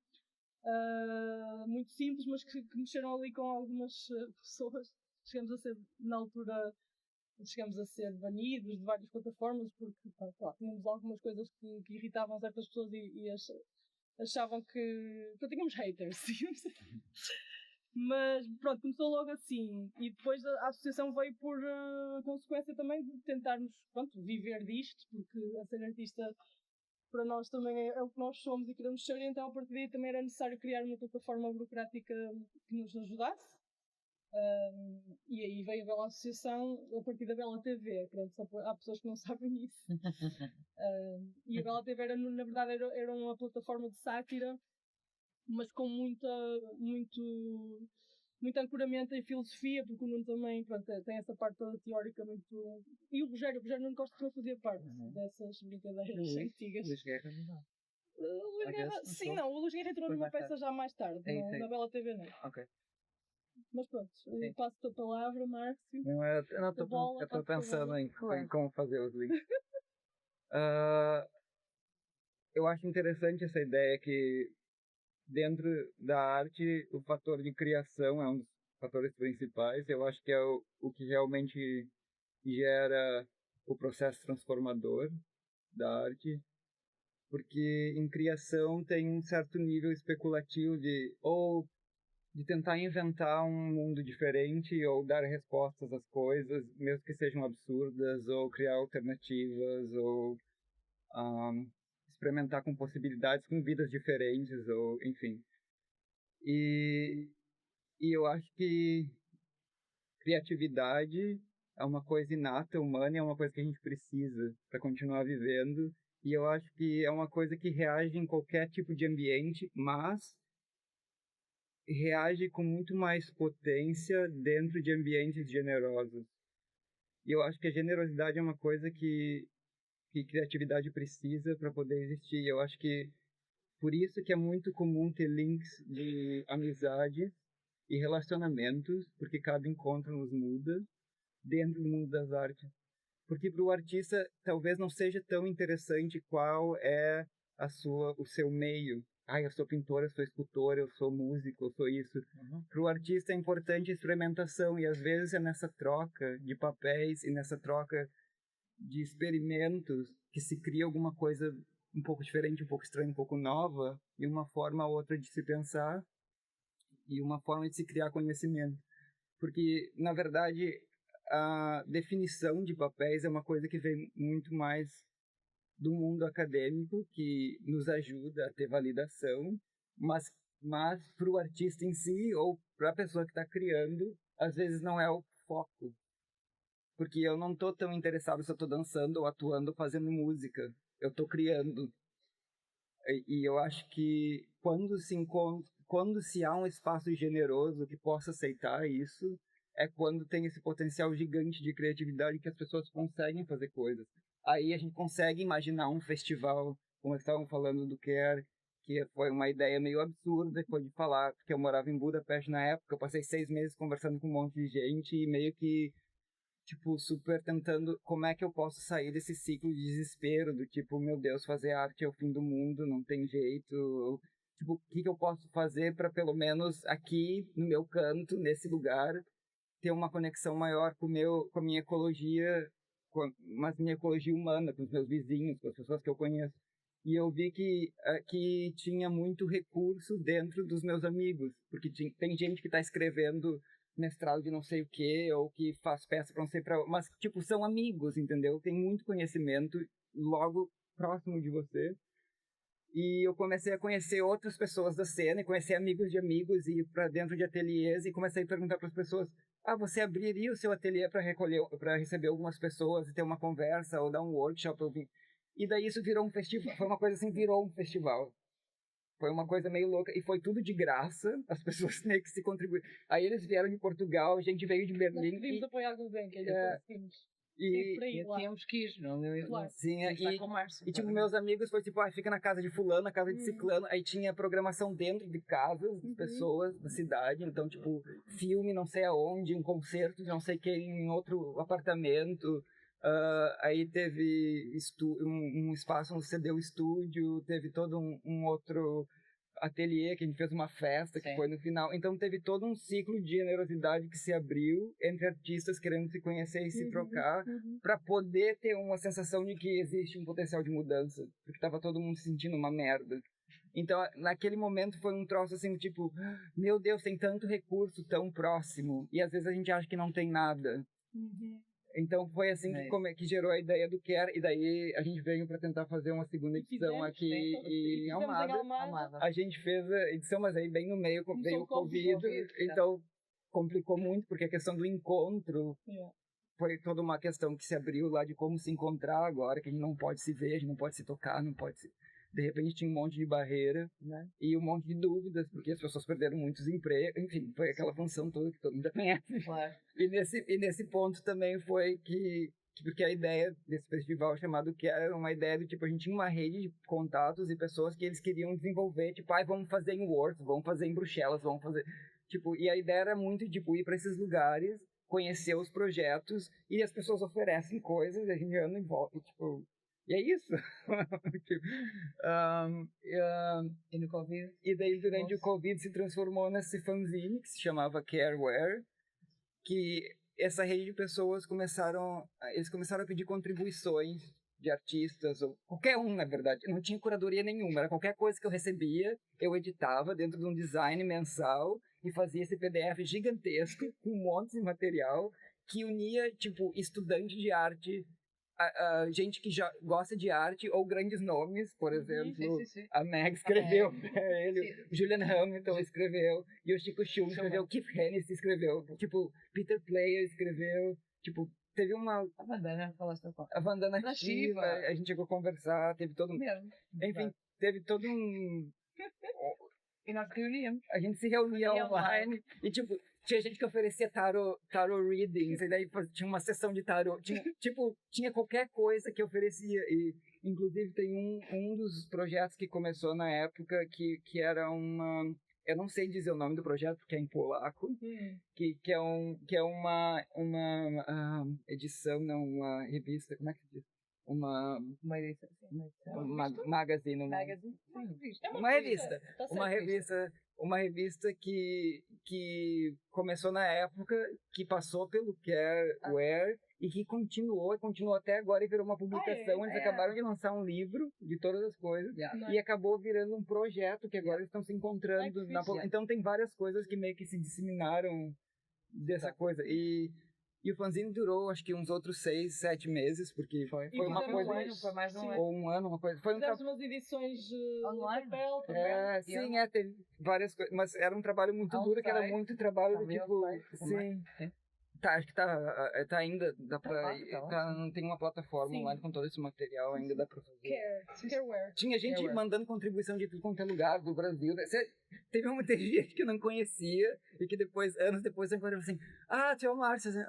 B: muito simples, mas que mexeram ali com algumas pessoas. Na altura, chegamos a ser banidos de várias plataformas porque tínhamos algumas coisas que irritavam certas pessoas e achavam que tínhamos haters. Mas pronto, começou logo assim. E depois a associação veio por consequência também de tentarmos viver disto, porque a ser artista para nós também é o que nós somos e queremos ser, então a partir daí também era necessário criar uma plataforma burocrática que nos ajudasse. E aí veio a Bela Associação a partir da Bela TV, pronto, há pessoas que não sabem isso. E a Bela TV na verdade era uma plataforma de sátira, mas com muito ancoramento em filosofia, porque o Nuno também tem essa parte toda teórica muito. E o Rogério não gosta de fazer parte dessas brincadeiras antigas.
C: Luís Guerra não dá.
B: O Luís Guerra entrou numa peça já mais tarde, na Bela TV não.
C: Ok.
B: Mas pronto, passo-te a palavra, Márcio.
D: Eu estou pensando em como fazer os links. eu acho interessante essa ideia que dentro da arte o fator de criação é um dos fatores principais. Eu acho que é o que realmente gera o processo transformador da arte, porque em criação tem um certo nível especulativo de tentar inventar um mundo diferente ou dar respostas às coisas, mesmo que sejam absurdas, ou criar alternativas, ou experimentar com possibilidades, com vidas diferentes, ou enfim. E eu acho que criatividade é uma coisa inata, humana, e é uma coisa que a gente precisa para continuar vivendo. E eu acho que é uma coisa que reage em qualquer tipo de ambiente, mas reage com muito mais potência dentro de ambientes generosos. E eu acho que a generosidade é uma coisa que criatividade precisa para poder existir. Eu acho que por isso que é muito comum ter links de amizade e relacionamentos, porque cada encontro nos muda dentro do mundo das artes. Porque para o artista talvez não seja tão interessante qual é o seu meio. Eu sou pintor, eu sou escultor, eu sou músico, eu sou isso. Para o artista é importante a experimentação, e às vezes é nessa troca de papéis e nessa troca de experimentos que se cria alguma coisa um pouco diferente, um pouco estranha, um pouco nova, e uma forma ou outra de se pensar e uma forma de se criar conhecimento. Porque, na verdade, a definição de papéis é uma coisa que vem muito mais do mundo acadêmico, que nos ajuda a ter validação, mas para o artista em si, ou para a pessoa que está criando, às vezes não é o foco. Porque eu não estou tão interessado se eu estou dançando ou atuando ou fazendo música. Eu estou criando. E eu acho que quando se há um espaço generoso que possa aceitar isso, é quando tem esse potencial gigante de criatividade que as pessoas conseguem fazer coisas. Aí a gente consegue imaginar um festival, como estavam falando do Care, que foi uma ideia meio absurda, depois de falar, porque eu morava em Budapeste na época, eu passei 6 meses conversando com um monte de gente e meio que super tentando como é que eu posso sair desse ciclo de desespero do tipo, meu Deus, fazer arte é o fim do mundo, não tem jeito. O que eu posso fazer para pelo menos aqui no meu canto, nesse lugar, ter uma conexão maior com a minha ecologia, mas minha ecologia humana, com os meus vizinhos, com as pessoas que eu conheço. E eu vi que tinha muito recurso dentro dos meus amigos, porque tem gente que está escrevendo mestrado de não sei o que, ou que faz peça para não sei para, mas são amigos, entendeu? Tem muito conhecimento logo próximo de você. E eu comecei a conhecer outras pessoas da cena, e conhecer amigos de amigos, e ir para dentro de ateliês, e comecei a perguntar para as pessoas: você abriria o seu ateliê para receber algumas pessoas e ter uma conversa ou dar um workshop? E daí isso virou um festival, foi uma coisa assim, virou um festival. Foi uma coisa meio louca, e foi tudo de graça, as pessoas meio que se contribuíram. Aí eles vieram de Portugal, a gente veio de Berlim.
B: Nós devíamos apoiar algum bem, que
C: tínhamos que ir, não é?
B: Claro.
D: Sim, e meus amigos foi fica na casa de fulano, na casa de ciclano, aí tinha programação dentro de casas, de pessoas da cidade, então filme não sei aonde, um concerto de não sei quem em outro apartamento. Aí teve um espaço no CD Estúdio, teve todo um outro ateliê que a gente fez uma festa, que foi no final. Então teve todo um ciclo de generosidade que se abriu entre artistas querendo se conhecer e se trocar, para poder ter uma sensação de que existe um potencial de mudança, porque estava todo mundo se sentindo uma merda. Então, naquele momento foi um troço assim, meu Deus, tem tanto recurso tão próximo, e às vezes a gente acha que não tem nada. Então foi assim que gerou a ideia do Care, e daí a gente veio para tentar fazer uma segunda edição aqui em Almada. A gente fez a edição, mas aí bem no meio veio o Covid, então complicou muito, porque a questão do encontro foi toda uma questão que se abriu lá de como se encontrar agora, que a gente não pode se ver, a gente não pode se tocar, não pode se... De repente tinha um monte de barreira, né? E um monte de dúvidas, porque as pessoas perderam muitos empregos, enfim, foi aquela função toda que todo mundo já conhece.
C: Claro.
D: E nesse ponto também foi porque a ideia desse festival chamado que era uma ideia do a gente tinha uma rede de contatos e pessoas que eles queriam desenvolver, vamos fazer em Wars, vamos fazer em Bruxelas, vamos fazer... e a ideia era muito, ir para esses lugares, conhecer os projetos, e as pessoas oferecem coisas, e a gente anda em volta, E é isso. Tipo,
C: E no Covid?
D: e daí, durante o
C: Nossa.
D: Covid, se transformou nesse fanzine que se chamava Careware, que essa rede de pessoas eles começaram a pedir contribuições de artistas, ou qualquer um, na verdade. Não tinha curadoria nenhuma, era qualquer coisa que eu recebia, eu editava dentro de um design mensal e fazia esse PDF gigantesco com um monte de material que unia, tipo, estudante de arte, a gente que já gosta de arte, ou grandes nomes, por exemplo,
C: Sim.
D: a Meg escreveu,
C: Meg.
D: ele, o Julian Hamilton escreveu, e o Chico Schultz escreveu, o Keith Hennessy escreveu, tipo, Peter Player escreveu, tipo, teve uma...
C: A bandana, falaste com
D: A Vandana
C: Na
D: Shiva,
C: Shiva.
D: a gente chegou a conversar, teve todo um...
C: mesmo.
D: Enfim, teve todo um...
C: E nós reuníamos.
D: A gente se reunia
C: Reunia
D: online e, tipo, tinha gente que oferecia tarot readings, e daí tinha uma sessão de tarot, tinha qualquer coisa que oferecia. E, inclusive, tem um dos projetos que começou na época que era uma... Eu não sei dizer o nome do projeto, porque é em polaco, que é uma edição, não, uma revista, como é que se diz? Uma
C: Uma
D: magazine,
C: magazine.
D: uma revista.
B: Tá
D: Uma
B: certo.
D: uma revista que começou na época, que passou pelo Careware e que continuou até agora e virou uma publicação. Eles acabaram de lançar um livro de todas as coisas e acabou virando um projeto que agora eles estão se encontrando. Então tem várias coisas que meio que se disseminaram dessa coisa. E o fanzine durou, acho que uns outros 6, 7 meses, porque foi uma coisa...
C: Foi mais de um ano.
D: Ou um ano, uma coisa... Foi um
B: Fizemos umas edições
C: Online?
B: no papel também.
D: sim, teve várias coisas, mas era um trabalho muito duro, que era muito trabalho do tipo... Sim. Tá, acho que tá ainda, dá pra... tem uma plataforma online com todo esse material, ainda dá pra fazer.
B: Careware.
D: Tinha gente mandando contribuição de tudo quanto é lugar do Brasil. Teve muita gente que eu não conhecia e que anos depois eu encontrei assim, teu Márcio, assim,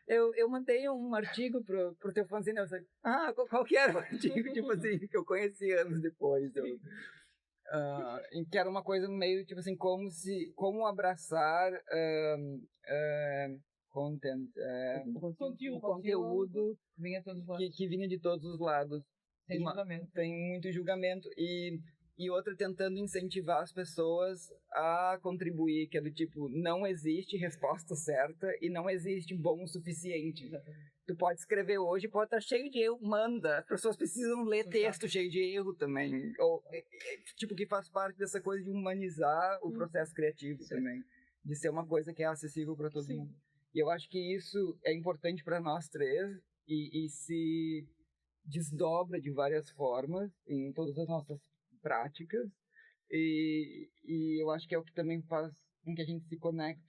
D: eu mandei um artigo pro teu fanzine, eu falei, qual que era o artigo, tipo assim, que eu conheci anos depois. Em que era uma coisa meio, tipo assim, como abraçar conteúdo que vinha de todos os lados.
C: Tem julgamento.
D: Tem muito julgamento e outra tentando incentivar as pessoas a contribuir, que é do tipo, não existe resposta certa e não existe bom o suficiente. Tu pode escrever hoje, pode estar cheio de erro, manda. As pessoas precisam ler texto cheio de erro também. Ou, tipo, que faz parte dessa coisa de humanizar o processo criativo também. De ser uma coisa que é acessível para todo mundo. E eu acho que isso é importante para nós três e se desdobra de várias formas em todas as nossas práticas. E eu acho que é o que também faz com que a gente se conecte.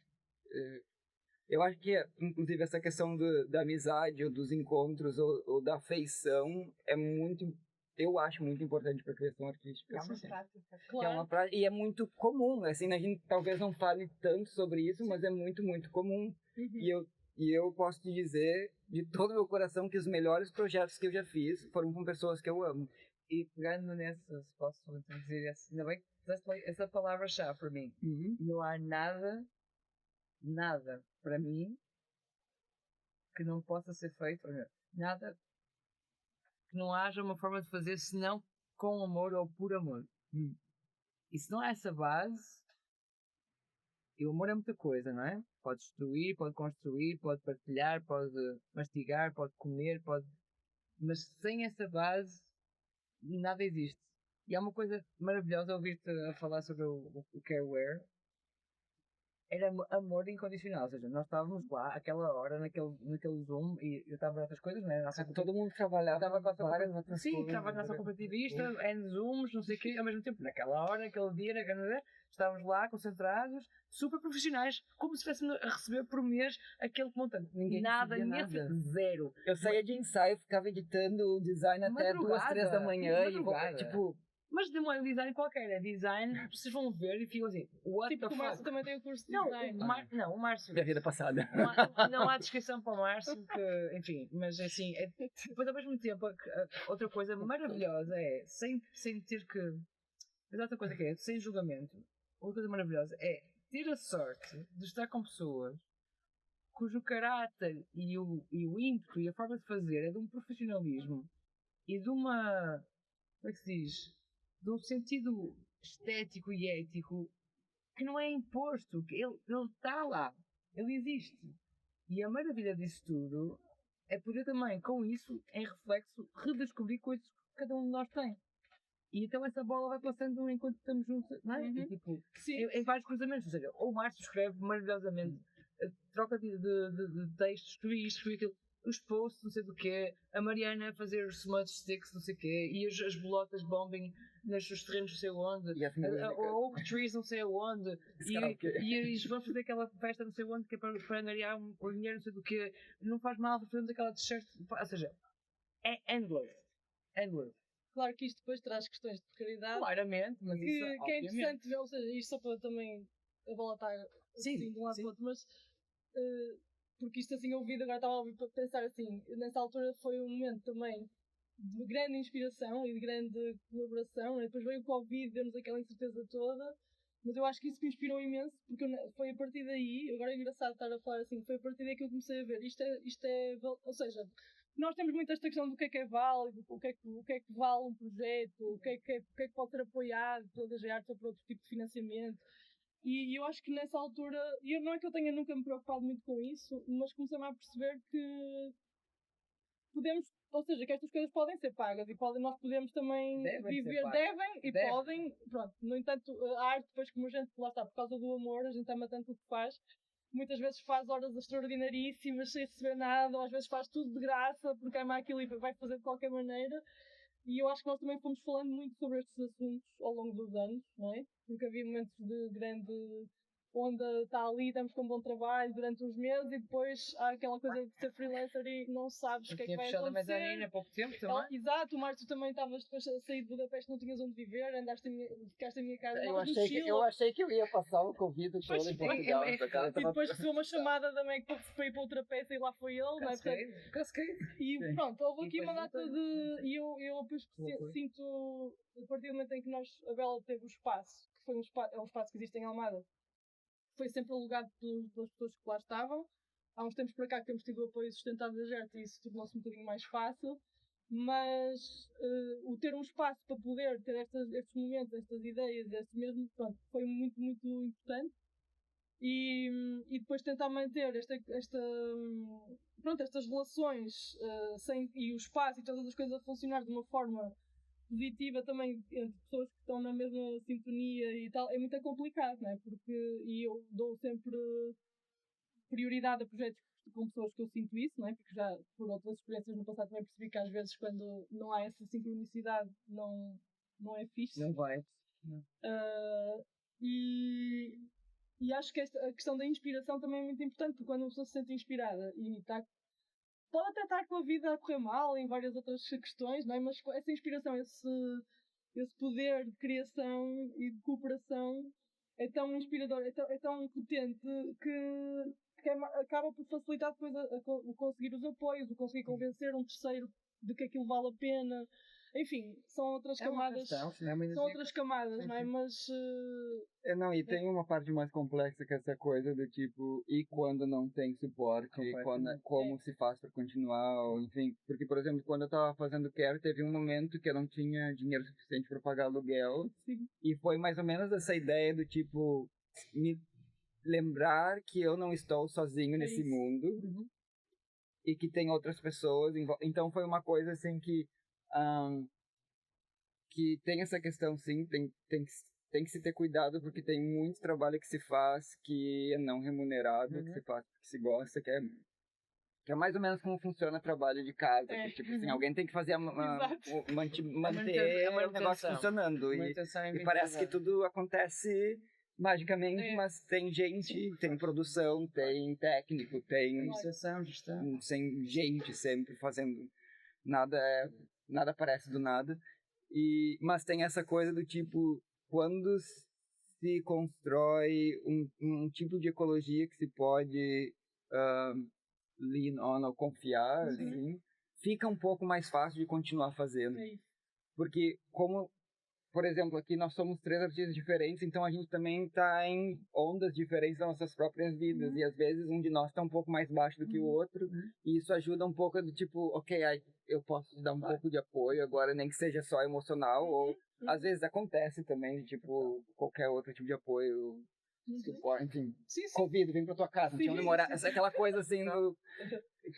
D: Eu acho que, inclusive, essa questão da amizade, ou dos encontros, ou da afeição, eu acho muito importante para a criação artística.
A: É uma prática.
B: Claro.
D: E é muito comum, assim, a gente talvez não fale tanto sobre isso, mas é muito, muito comum. E eu posso te dizer, de todo o meu coração, que os melhores projetos que eu já fiz foram com pessoas que eu amo.
C: E pegando nessas, posso dizer assim, ainda bem que usaste essa palavra-chave para mim. Não há nada para mim que não possa ser feito, nada que não haja uma forma de fazer senão com amor ou por amor. E se não há essa base, e o amor é muita coisa, não é? Pode destruir, pode construir, pode partilhar, pode mastigar, pode comer, mas sem essa base nada existe. E há uma coisa maravilhosa ouvir-te a falar sobre o Careware. Era amor incondicional, ou seja, nós estávamos lá, àquela hora, naquele Zoom, e eu estava noutras coisas, não é?
D: Todo mundo trabalhava.
C: Estava a nossa cooperativista, N Zooms, não sei o quê, ao mesmo tempo, naquela hora, naquele dia, estávamos lá, concentrados, super profissionais, como se estivéssemos a receber por mês aquele montante. Ninguém zero.
D: Eu saía de ensaio, ficava editando o design até 2, 3 da manhã e tipo...
C: Mas não é um design qualquer, é design, vocês vão ver e ficam assim, what the
B: O Márcio
C: fuck?
B: também tem o curso de
C: Não,
B: design.
C: o Márcio.
D: Da vida passada.
C: Não há descrição para o Márcio, que, enfim, mas assim, depois ao mesmo tempo, outra coisa maravilhosa é, sem ter que. Mas outra coisa que é, sem julgamento, outra coisa maravilhosa é ter a sorte de estar com pessoas cujo caráter e o ímpeto e a forma de fazer é de um profissionalismo e de uma, como é que se diz? De um sentido estético e ético que não é imposto, que ele está lá, ele existe. E a maravilha disso tudo é poder também, com isso, em reflexo, redescobrir coisas que cada um de nós tem. E então essa bola vai passando enquanto estamos juntos, não é? E, tipo, em vários cruzamentos. Ou seja, o Márcio escreve maravilhosamente, troca de textos, escreve aquilo, os posts, não sei do quê, a Mariana a fazer smudge sticks, não sei o quê, e as bolotas bombing nos terrenos não sei onde, a oak trees não sei aonde, e eles vão fazer aquela festa não sei onde, que é para angariar o dinheiro não sei do quê, não faz mal, fazemos aquela t-shirt, ou seja, é endless.
B: Claro que isto depois traz questões de precariedade.
C: Claramente, mas
B: que,
C: isso
B: que é interessante ver, ou seja, isto só para também a bola estar assim de um lado para o outro, mas porque isto assim ouvido, agora estava a ouvir para pensar assim, nessa altura foi um momento também de grande inspiração e de grande colaboração, né? Depois veio o Covid, deu-nos aquela incerteza toda, mas eu acho que isso me inspirou imenso, porque foi a partir daí, agora é engraçado estar a falar assim, foi a partir daí que eu comecei a ver, isto é ou seja, nós temos muito esta questão do que é válido, o que é que vale um projeto, o que é que pode ser apoiado pelas artes ou por outro tipo de financiamento. E eu acho que nessa altura, e não é que eu tenha nunca me preocupado muito com isso, mas comecei-me a perceber que podemos, ou seja, que estas coisas podem ser pagas e nós podemos também viver, podem, pronto. No entanto, a arte depois como a gente, lá está, por causa do amor, a gente ama tanto o que faz, muitas vezes faz horas extraordinaríssimas sem receber nada, ou às vezes faz tudo de graça porque ama aquilo e vai fazer de qualquer maneira. E eu acho que nós também fomos falando muito sobre estes assuntos ao longo dos anos, não é? Porque havia momentos de grande onda, está ali, estamos com um bom trabalho durante uns meses e depois há aquela coisa de ser freelancer e não sabes o que é que vai acontecer.
C: Tinha fechado a mezanina há pouco tempo também.
B: Exato, o Márcio também estavas depois a sair de Budapeste, não tinhas onde viver, ficaste em minha casa.
D: Eu achei que eu ia passar o Covid todo em Portugal.
B: E depois recebeu uma chamada da Meg para ir para outra peça e lá foi ele, não é?
C: Casquei.
B: E pronto, houve aqui uma data de. E eu depois sinto, a partir do momento em que a Bela teve o espaço, que foi é um espaço que existe em Almada, foi sempre alugado pelas pessoas que lá estavam. Há uns tempos para cá que temos tido o apoio sustentável da GERT e isso tornou-se um bocadinho mais fácil, mas o ter um espaço para poder ter estes momentos, estas ideias, mesmo, pronto, foi muito, muito importante. E depois tentar manter estas relações e o espaço e todas as coisas a funcionar de uma forma positiva também entre pessoas que estão na mesma sintonia e tal, é muito complicado, não é? E eu dou sempre prioridade a projetos com pessoas que eu sinto isso, não é? Porque já por outras experiências no passado também percebi que às vezes quando não há essa sincronicidade não é fixe.
C: Não vai.
B: E acho que a questão da inspiração também é muito importante, porque quando uma pessoa se sente inspirada e pode até estar com a vida a correr mal em várias outras questões, não é? Mas essa inspiração, esse poder de criação e de cooperação é tão inspirador, é tão potente que acaba por facilitar depois o conseguir os apoios, o conseguir convencer um terceiro de que aquilo vale a pena. Enfim, são outras camadas. São outras camadas, não é? Mas.
D: Não, e tem uma parte mais complexa que essa coisa do tipo, e quando não tem suporte, como se faz para continuar, ou, enfim. Porque, por exemplo, quando eu estava fazendo Care, teve um momento que eu não tinha dinheiro suficiente para pagar aluguel.
B: Sim.
D: E foi mais ou menos essa ideia do tipo, me lembrar que eu não estou sozinho nesse mundo.
B: Uhum.
D: E que tem outras pessoas. Então foi uma coisa assim que tem essa questão, sim, tem que se ter cuidado, porque tem muito trabalho que se faz que é não remunerado, que se faz porque se gosta, que é mais ou menos como funciona o trabalho de casa. Que, tipo assim, alguém tem que fazer manter o negócio funcionando. E parece que tudo acontece magicamente, mas tem gente, tem produção, tem técnico, tem gente sempre fazendo. Nada aparece do nada. Mas tem essa coisa do tipo, quando se constrói um tipo de ecologia que se pode lean on ou confiar, assim, fica um pouco mais fácil de continuar fazendo. Porque como por exemplo, aqui nós somos 3 artistas diferentes, então a gente também tá em ondas diferentes das nossas próprias vidas. E às vezes um de nós tá um pouco mais baixo do que o outro. E isso ajuda um pouco do tipo, ok, aí eu posso te dar um pouco de apoio agora, nem que seja só emocional. Ou às vezes acontece também, tipo, qualquer outro tipo de apoio. Suporte, enfim.
C: Sim.
D: Covid, vem pra tua casa, tinha namorar. Essa é aquela coisa assim do.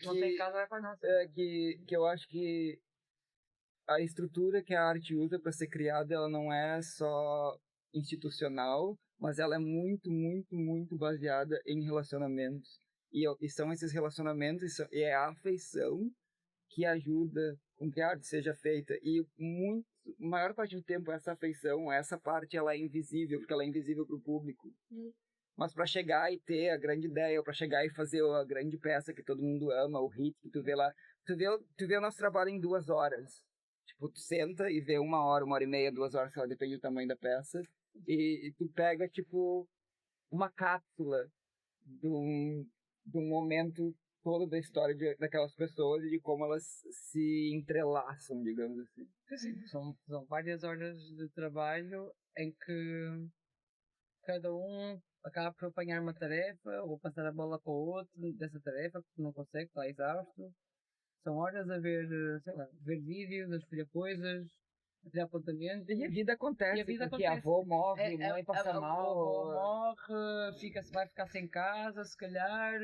C: Não tem casa, vai pra nossa.
D: Que eu acho que a estrutura que a arte usa para ser criada, ela não é só institucional, mas ela é muito, muito, muito baseada em relacionamentos. E são esses relacionamentos, e é a afeição que ajuda com que a arte seja feita. E a maior parte do tempo, essa afeição, essa parte, ela é invisível, porque ela é invisível para o público. Mas para chegar e ter a grande ideia, ou para chegar e fazer a grande peça que todo mundo ama, o hit que tu vê lá, tu vê o nosso trabalho em 2 horas. Tipo, tu senta e vê 1 hora, 1h30, 2 horas, sei lá, depende do tamanho da peça. E tu pega, tipo, uma cápsula de um momento todo da história daquelas pessoas e de como elas se entrelaçam, digamos assim.
C: Sim, são várias horas de trabalho em que cada um acaba por apanhar uma tarefa ou passar a bola para o outro dessa tarefa porque não consegue, está exausto. São horas a ver, sei lá, ver vídeos, a escolher coisas, a tirar apontamentos.
D: E a vida acontece, porque a avó morre, a mãe passa mal.
C: A avó morre, vai ficar sem casa, se calhar.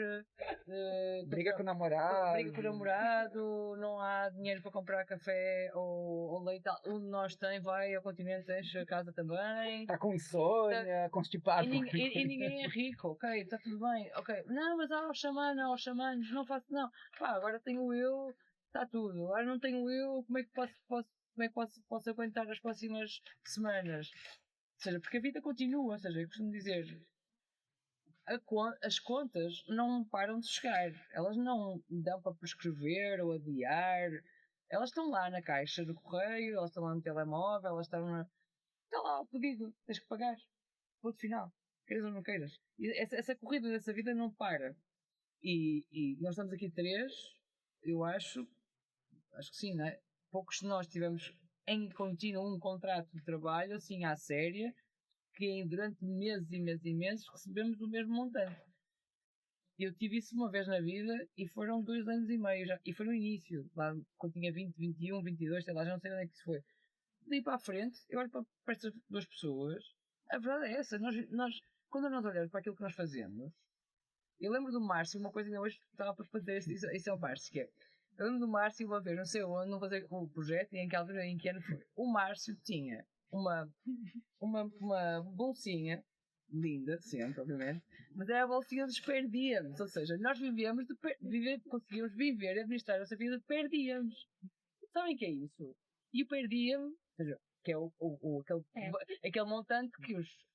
D: Briga com o namorado.
C: Briga com o namorado, não há dinheiro para comprar café ou leite. Onde nós vai ao continente, enche a casa também.
D: Está com insônia, constipado.
C: E ninguém é rico, ok, está tudo bem. Ok, não, mas há os xamanos, não faço, não. Pá, agora tenho eu, está tudo. Agora não tenho eu, como é que posso aguentar as próximas semanas? Ou seja, porque a vida continua, ou seja, eu costumo dizer, as contas não param de chegar. Elas não dão para prescrever ou adiar. Elas estão lá na caixa do correio, elas estão lá no telemóvel, elas estão está lá o pedido, tens que pagar. Ponto final. Queiras ou não queiras. E essa corrida dessa vida não para. E nós estamos aqui 3, eu acho que sim, não é? Poucos de nós tivemos em contínuo um contrato de trabalho, assim, à séria, que durante meses e meses e meses recebemos o mesmo montante. Eu tive isso uma vez na vida e foram 2 anos e meio já. E foi no início, lá quando tinha 20, 21, 22, sei lá, já não sei onde é que isso foi. Daí para a frente, eu olho para estas 2 pessoas, a verdade é essa, quando nós olhamos para aquilo que nós fazemos, eu lembro do Márcio, uma coisa que hoje estava para fazer, isso é o Márcio, que é, eu lembro do Márcio, uma vez, não sei onde, não fazer o projeto, e em que altura, em que ano foi, o Márcio tinha uma bolsinha, linda, sempre, obviamente, mas era a bolsinha dos per diems, ou seja, nós conseguíamos viver e administrar a nossa vida de per diems. Sabem o que é isso? E o per diem, ou seja, que é aquele montante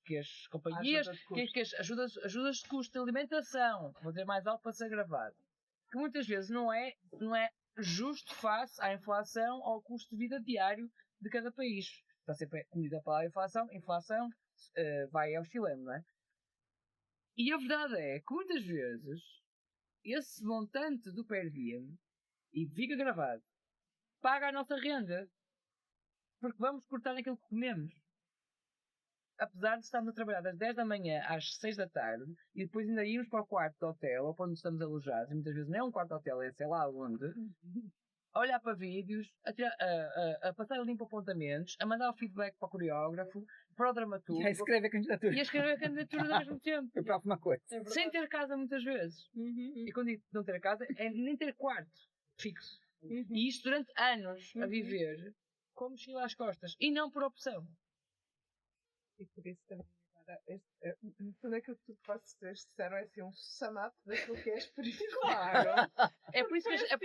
C: que as companhias, que as ajudas de custo de alimentação, vou dizer mais alto para ser gravado, que muitas vezes não é justo face à inflação ou ao custo de vida diário de cada país. Está sempre medida pela inflação vai oscilando, não é? E a verdade é que muitas vezes esse montante do per diem, e fica gravado, paga a nossa renda. Porque vamos cortar aquilo que comemos. Apesar de estarmos a trabalhar das 10 da manhã às 6 da tarde e depois ainda irmos para o quarto de hotel ou para onde estamos alojados, e muitas vezes não é um quarto de hotel, é sei lá onde, a olhar para vídeos, a passar limpo apontamentos, a mandar o feedback para o coreógrafo, para o dramaturgo.
D: E a escrever a candidatura.
C: E a escrever a candidatura ao mesmo tempo.
D: Eu próprio uma coisa.
C: Sem ter casa muitas vezes. E quando digo não ter casa, é nem ter quarto fixo. E isto durante anos a viver com mochila às costas e não por opção.
A: E por isso também agora, no fundo aquilo que vocês disseram é assim um sum-up daquilo que é espiritual.
C: É por isso que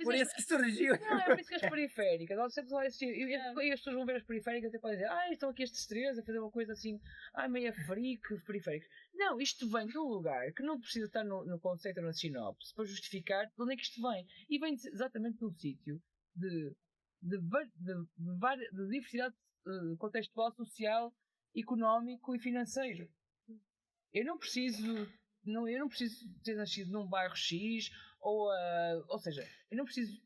D: por isso que surgiu.
C: Não, é por isso que as periféricas, nós sempre lá assistir, e as pessoas vão ver as periféricas e podem dizer, estão aqui estes 3 a fazer uma coisa assim, meia freak, periféricos. Não, isto vem de um lugar que não precisa estar no conceito ou na sinopse para justificar de onde é que isto vem. E vem exatamente de um sítio de diversidade contextual, social, económico e financeiro. Eu não preciso ter nascido num bairro X ou seja, eu não preciso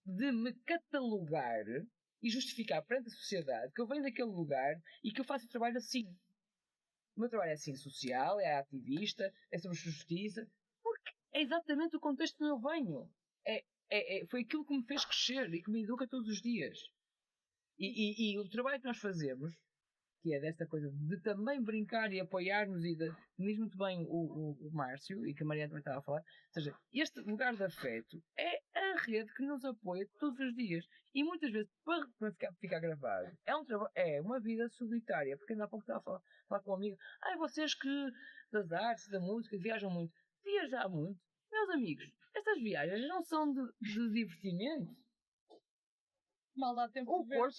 C: de me catalogar e justificar perante a sociedade que eu venho daquele lugar e que eu faço o trabalho assim. O meu trabalho é assim social, é ativista, é sobre justiça, porque é exatamente o contexto onde eu venho. Foi aquilo que me fez crescer e que me educa todos os dias. E o trabalho que nós fazemos, que é desta coisa de também brincar e apoiar-nos, e diz muito bem o Márcio, e que a Mariana também estava a falar, ou seja, este lugar de afeto é a rede que nos apoia todos os dias. E muitas vezes, para ficar gravado, é uma vida solitária, porque ainda há pouco estava a falar com um amigo, vocês que das artes, da música, viajam muito. Viajar muito? Meus amigos, estas viagens não são de divertimento.
B: Mal dá tempo de ver
C: corpo,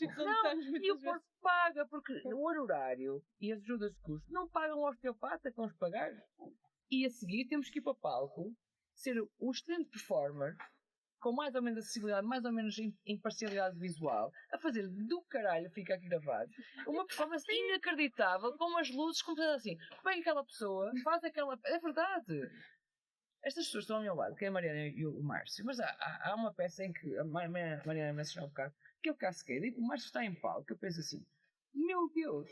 C: e o corpo paga, porque o horário e as ajudas de custo não pagam o osteopata que vamos pagar. E a seguir temos que ir para o palco, ser o excelente performer, com mais ou menos acessibilidade, mais ou menos imparcialidade visual, a fazer do caralho, fica aqui gravado, uma performance inacreditável, com as luzes completamente assim. Como é que aquela pessoa faz aquela... É verdade! Estas pessoas estão ao meu lado, que é a Mariana e o Márcio, mas há uma peça em que a Mariana mencionou um bocado, que é o cascade, e o Márcio está em palco, que eu penso assim, meu Deus!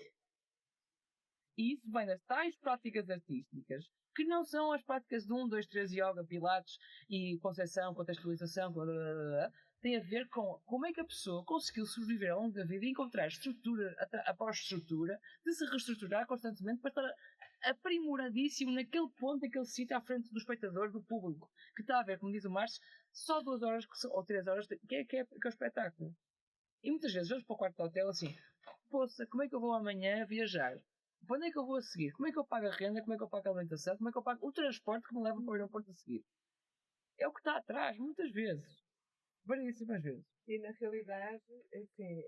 C: E isso vem das tais práticas artísticas, que não são as práticas de 1, 2, 3, yoga, pilates e concepção, contextualização, tem a ver com como é que a pessoa conseguiu sobreviver ao longo da vida e encontrar estrutura após estrutura, de se reestruturar constantemente para estar aprimoradíssimo naquele ponto em que ele se cita à frente do espectador, do público, que está a ver, como diz o Márcio, só 2 horas ou 3 horas, que é o espetáculo. E muitas vezes vamos para o quarto do hotel assim, poça, como é que eu vou amanhã viajar? Para onde é que eu vou a seguir? Como é que eu pago a renda? Como é que eu pago a alimentação? Como é que eu pago o transporte que me leva para o aeroporto a seguir? É o que está atrás, muitas vezes. Variedíssimas vezes.
A: E na realidade, enfim,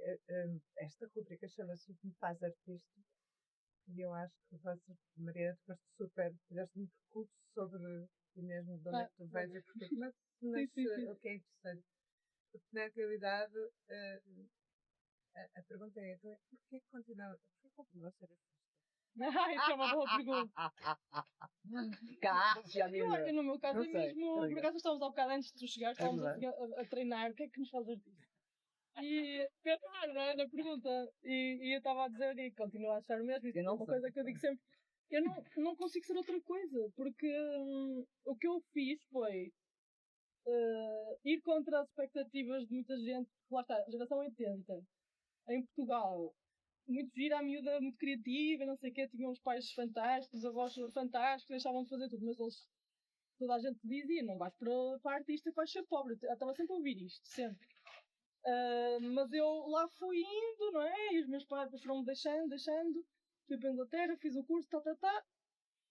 A: esta rubrica chama-se O que me faz artista. E eu acho que você, Maria, tu foste super, fizeste um percurso sobre ti mesmo, de onde é que tu vens e porquê. Mas o que é interessante, porque na realidade a pergunta é, então, porquê continua a ser artista?
B: Isso é uma boa pergunta.
C: Olha,
B: no meu caso
C: não
B: é
C: sei,
B: mesmo, por acaso estávamos há bocado antes de tu chegar, estávamos a treinar, o que é que nos faz artista? E pensar, na pergunta, e eu estava a dizer, e continuo a achar o mesmo, isso é uma coisa que eu digo sempre, eu não consigo ser outra coisa, porque o que eu fiz foi ir contra as expectativas de muita gente, lá está, geração 80, em Portugal, muito gira, a miúda, muito criativa, não sei o quê, tinham uns pais fantásticos, avós fantásticos, deixavam de fazer tudo, mas toda a gente dizia, não vais para artista que vais ser pobre. Eu estava sempre a ouvir isto, sempre. Mas eu lá fui indo, não é? E os meus pais foram-me deixando. Fui para a Inglaterra, fiz o curso,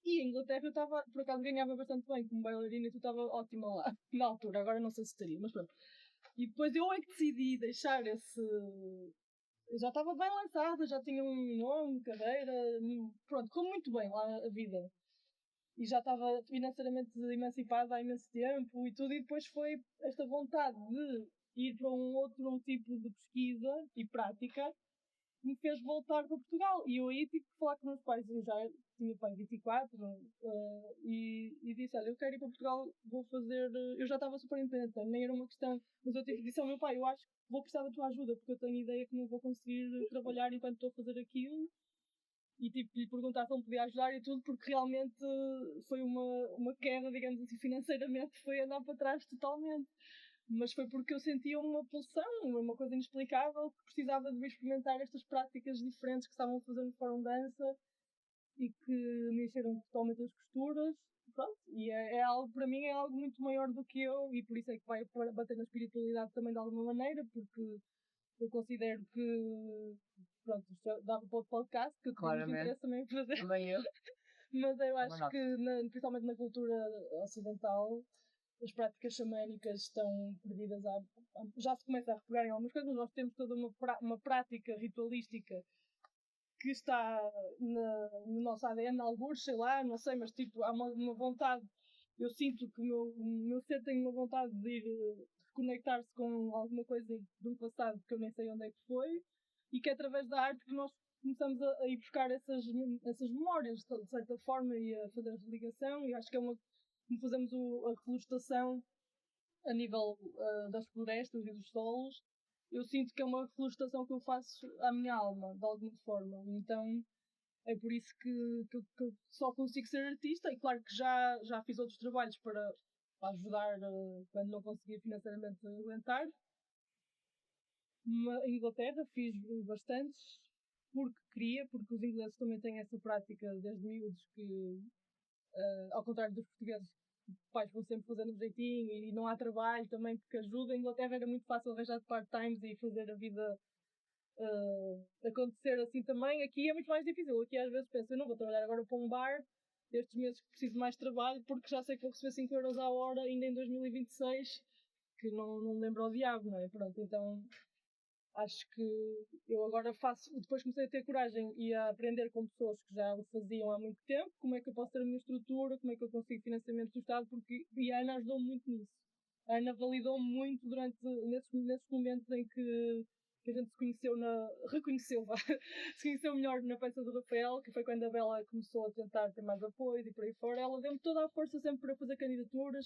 B: E em Inglaterra eu estava, por acaso ganhava bastante bem como bailarina e tu estava ótima lá, na altura, agora não sei se estaria, mas pronto. E depois eu é que decidi deixar esse... Eu já estava bem lançada, já tinha um nome, carreira, pronto, como muito bem lá a vida. E já estava financeiramente emancipada há imenso tempo e tudo, e depois foi esta vontade de ir para um outro tipo de pesquisa e prática que me fez voltar para Portugal. E eu aí tive que falar com meus pais, eu já tinha pai 24, e disse, olha, eu quero ir para Portugal, vou fazer... Eu já estava super independente, nem era uma questão, mas eu tive que dizer ao meu pai, eu acho que vou precisar da tua ajuda, porque eu tenho ideia que não vou conseguir trabalhar enquanto estou a fazer aquilo. E tive que lhe perguntar se ele me podia ajudar e tudo, porque realmente foi uma queda, digamos assim, financeiramente, foi andar para trás totalmente. Mas foi porque eu sentia uma pulsão, uma coisa inexplicável, que precisava de experimentar estas práticas diferentes que estavam a fazer no Fórum Dança e que me encheram totalmente as costuras. Pronto, e é algo, para mim, é algo muito maior do que eu, e por isso é que vai bater na espiritualidade também de alguma maneira, porque eu considero que, pronto, isto dava para o podcast, que eu tenho muito interesse também em fazer.
C: Também eu.
B: Mas eu acho que, principalmente na cultura ocidental, as práticas xamânicas estão perdidas já se começa a repegar em algumas coisas, mas nós temos toda uma prática ritualística que está no nosso ADN, alguns, sei lá, não sei, mas tipo, há uma vontade, eu sinto que o meu ser tem uma vontade de ir conectar-se com alguma coisa de um passado que eu nem sei onde é que foi, e que é através da arte que nós começamos a ir buscar essas memórias, de certa forma, e a fazer a ligação, e acho que é como fazemos a reflorestação a nível das florestas e dos solos, eu sinto que é uma reflorestação que eu faço à minha alma, de alguma forma. Então é por isso que eu só consigo ser artista. E claro que já fiz outros trabalhos para ajudar quando não conseguia financeiramente aguentar. Em Inglaterra fiz bastantes porque queria, porque os ingleses também têm essa prática desde miúdos que, ao contrário dos portugueses, os pais vão sempre fazendo um jeitinho e não há trabalho também porque ajuda. Em Inglaterra era muito fácil arranjar part-times e fazer a vida acontecer assim também. Aqui é muito mais difícil. Aqui às vezes penso, eu não vou trabalhar agora para um bar estes meses que preciso de mais trabalho porque já sei que vou receber 5 euros à hora ainda em 2026, que não lembro ao diabo, não é? Pronto, então acho que eu agora depois comecei a ter coragem e a aprender com pessoas que já o faziam há muito tempo, como é que eu posso ter a minha estrutura, como é que eu consigo financiamento do Estado, e a Ana ajudou-me muito nisso. A Ana validou-me muito nesses momentos em que a gente se conheceu se conheceu melhor na peça do Rafael, que foi quando a Bela começou a tentar ter mais apoio e por aí fora. Ela deu-me toda a força sempre para fazer candidaturas.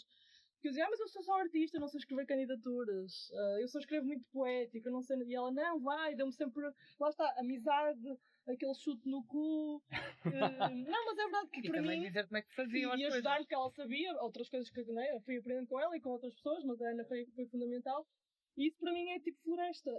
B: Que eu dizia, mas eu sou só artista, não sei escrever candidaturas, eu só escrevo muito poético, eu não sei. E ela, não, vai, deu-me sempre, lá está, amizade, aquele chute no cu. Não, mas é verdade que
C: E
B: para
C: também
B: mim.
C: dizer como é que faziam as
B: E
C: coisas.
B: ajudar-me, que ela sabia, outras coisas que eu fui aprendendo com ela e com outras pessoas, mas a Ana foi fundamental. E isso para mim é tipo floresta,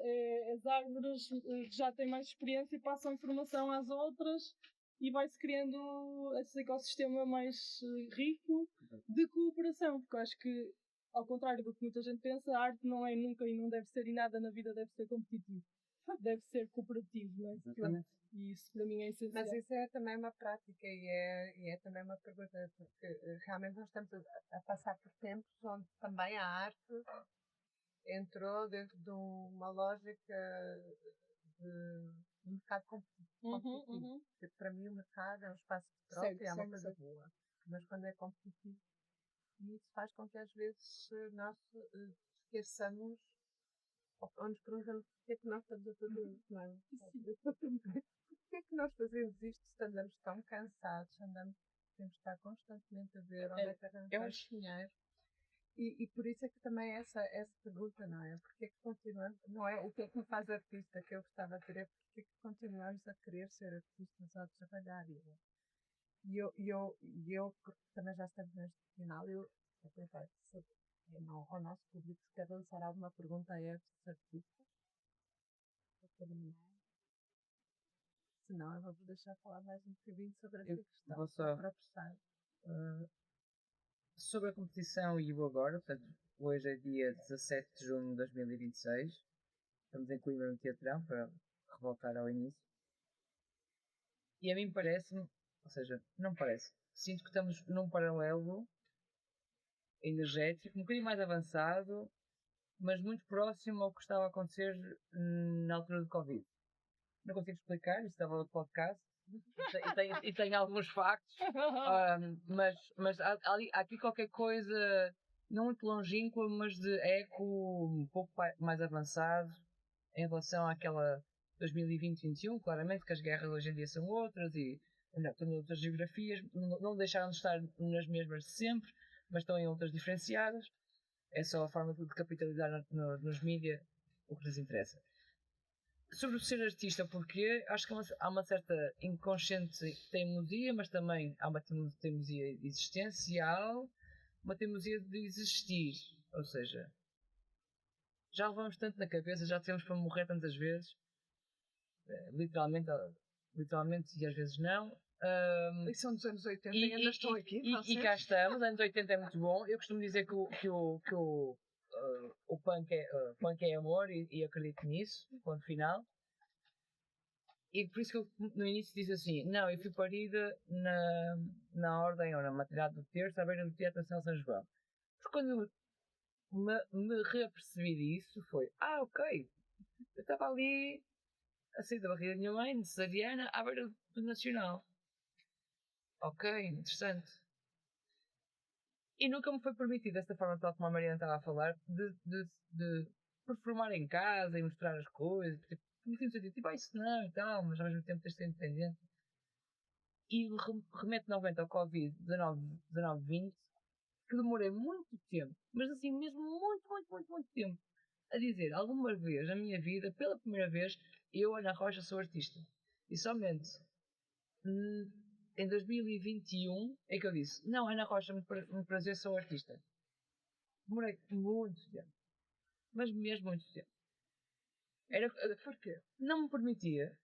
B: as árvores que já têm mais experiência e passam informação às outras e vai-se criando esse ecossistema mais rico de cooperação, porque eu acho que, ao contrário do que muita gente pensa, a arte não é nunca e não deve ser, e nada na vida deve ser competitivo, deve ser cooperativo, não é?
D: Exatamente.
B: E isso para mim é essencial.
A: Mas isso é também uma prática e é também uma pergunta, porque realmente nós estamos a passar por tempos onde também a arte entrou dentro de uma lógica de mercado competitivo. Porque para mim o mercado é um espaço de troca e é uma coisa boa. Mas quando é competitivo, isso faz com que às vezes nós esqueçamos ou nos perguntamos porque é que nós estamos a fazer isso, não é? Porquê é que nós fazemos isto se andamos tão cansados, temos de estar constantemente a ver onde é que arranjamos dinheiro? E por isso é que também essa pergunta, não é? Porque é que continuamos, não é o que é que me faz artista, que eu gostava de ter, é porque é que continuamos a querer ser artistas ou a trabalhar. E eu também já estamos neste final, eu aproveito ao nosso público, se quer lançar alguma pergunta a estes artistas, para terminar. Se não, eu vou deixar falar mais um bocadinho sobre essa questão.
C: Vou só
A: para apressar.
C: sobre a competição e o agora, portanto, hoje é dia 17 de junho de 2026, estamos em Coimbra no Teatrão, para revoltar ao início, e a mim parece-me, ou seja, não parece, sinto que estamos num paralelo energético, um bocadinho mais avançado, mas muito próximo ao que estava a acontecer na altura do Covid. Não consigo explicar, isto estava no podcast, e tenho alguns factos, mas há aqui qualquer coisa, não muito longínqua, mas de eco um pouco mais avançado em relação àquela 2020-21, claramente que as guerras hoje em dia são outras e estão em outras geografias, não deixaram de estar nas mesmas de sempre, mas estão em outras diferenciadas. É só a forma de capitalizar nos mídias o que lhes interessa. Sobre o ser artista, porque acho que há uma certa inconsciente teimosia, mas também há uma teimosia existencial, uma teimosia de existir. Ou seja, já levamos tanto na cabeça, já temos para morrer tantas vezes, literalmente e às vezes não.
A: E são dos anos 80 e ainda estou aqui.
C: E cá estamos, anos 80 é muito bom. Eu costumo dizer que o punk é amor e acredito nisso, ponto final. E por isso que eu no início disse assim, não, eu fui parida na ordem ou na maternidade do terço à beira do Teatro São João. Porque quando me reapercebi disso foi, ok, eu estava ali a sair da barriga da minha mãe, de cesariana, à beira do Nacional. Ok, interessante. E nunca me foi permitido, desta forma tal como a Mariana estava a falar, de performar em casa e mostrar as coisas. Me sinto tipo, isso não e tal, mas ao mesmo tempo tens de ser independente. E remete novamente ao Covid-19-20, que demorei muito tempo, mas assim mesmo muito tempo, a dizer, alguma vez na minha vida, pela primeira vez, eu, Ana Rocha, sou artista. E somente em 2021 é que eu disse, não, Ana Rocha, muito prazer, sou artista. Demorei muito tempo. Mas mesmo muito tempo. Porquê? Não me permitia.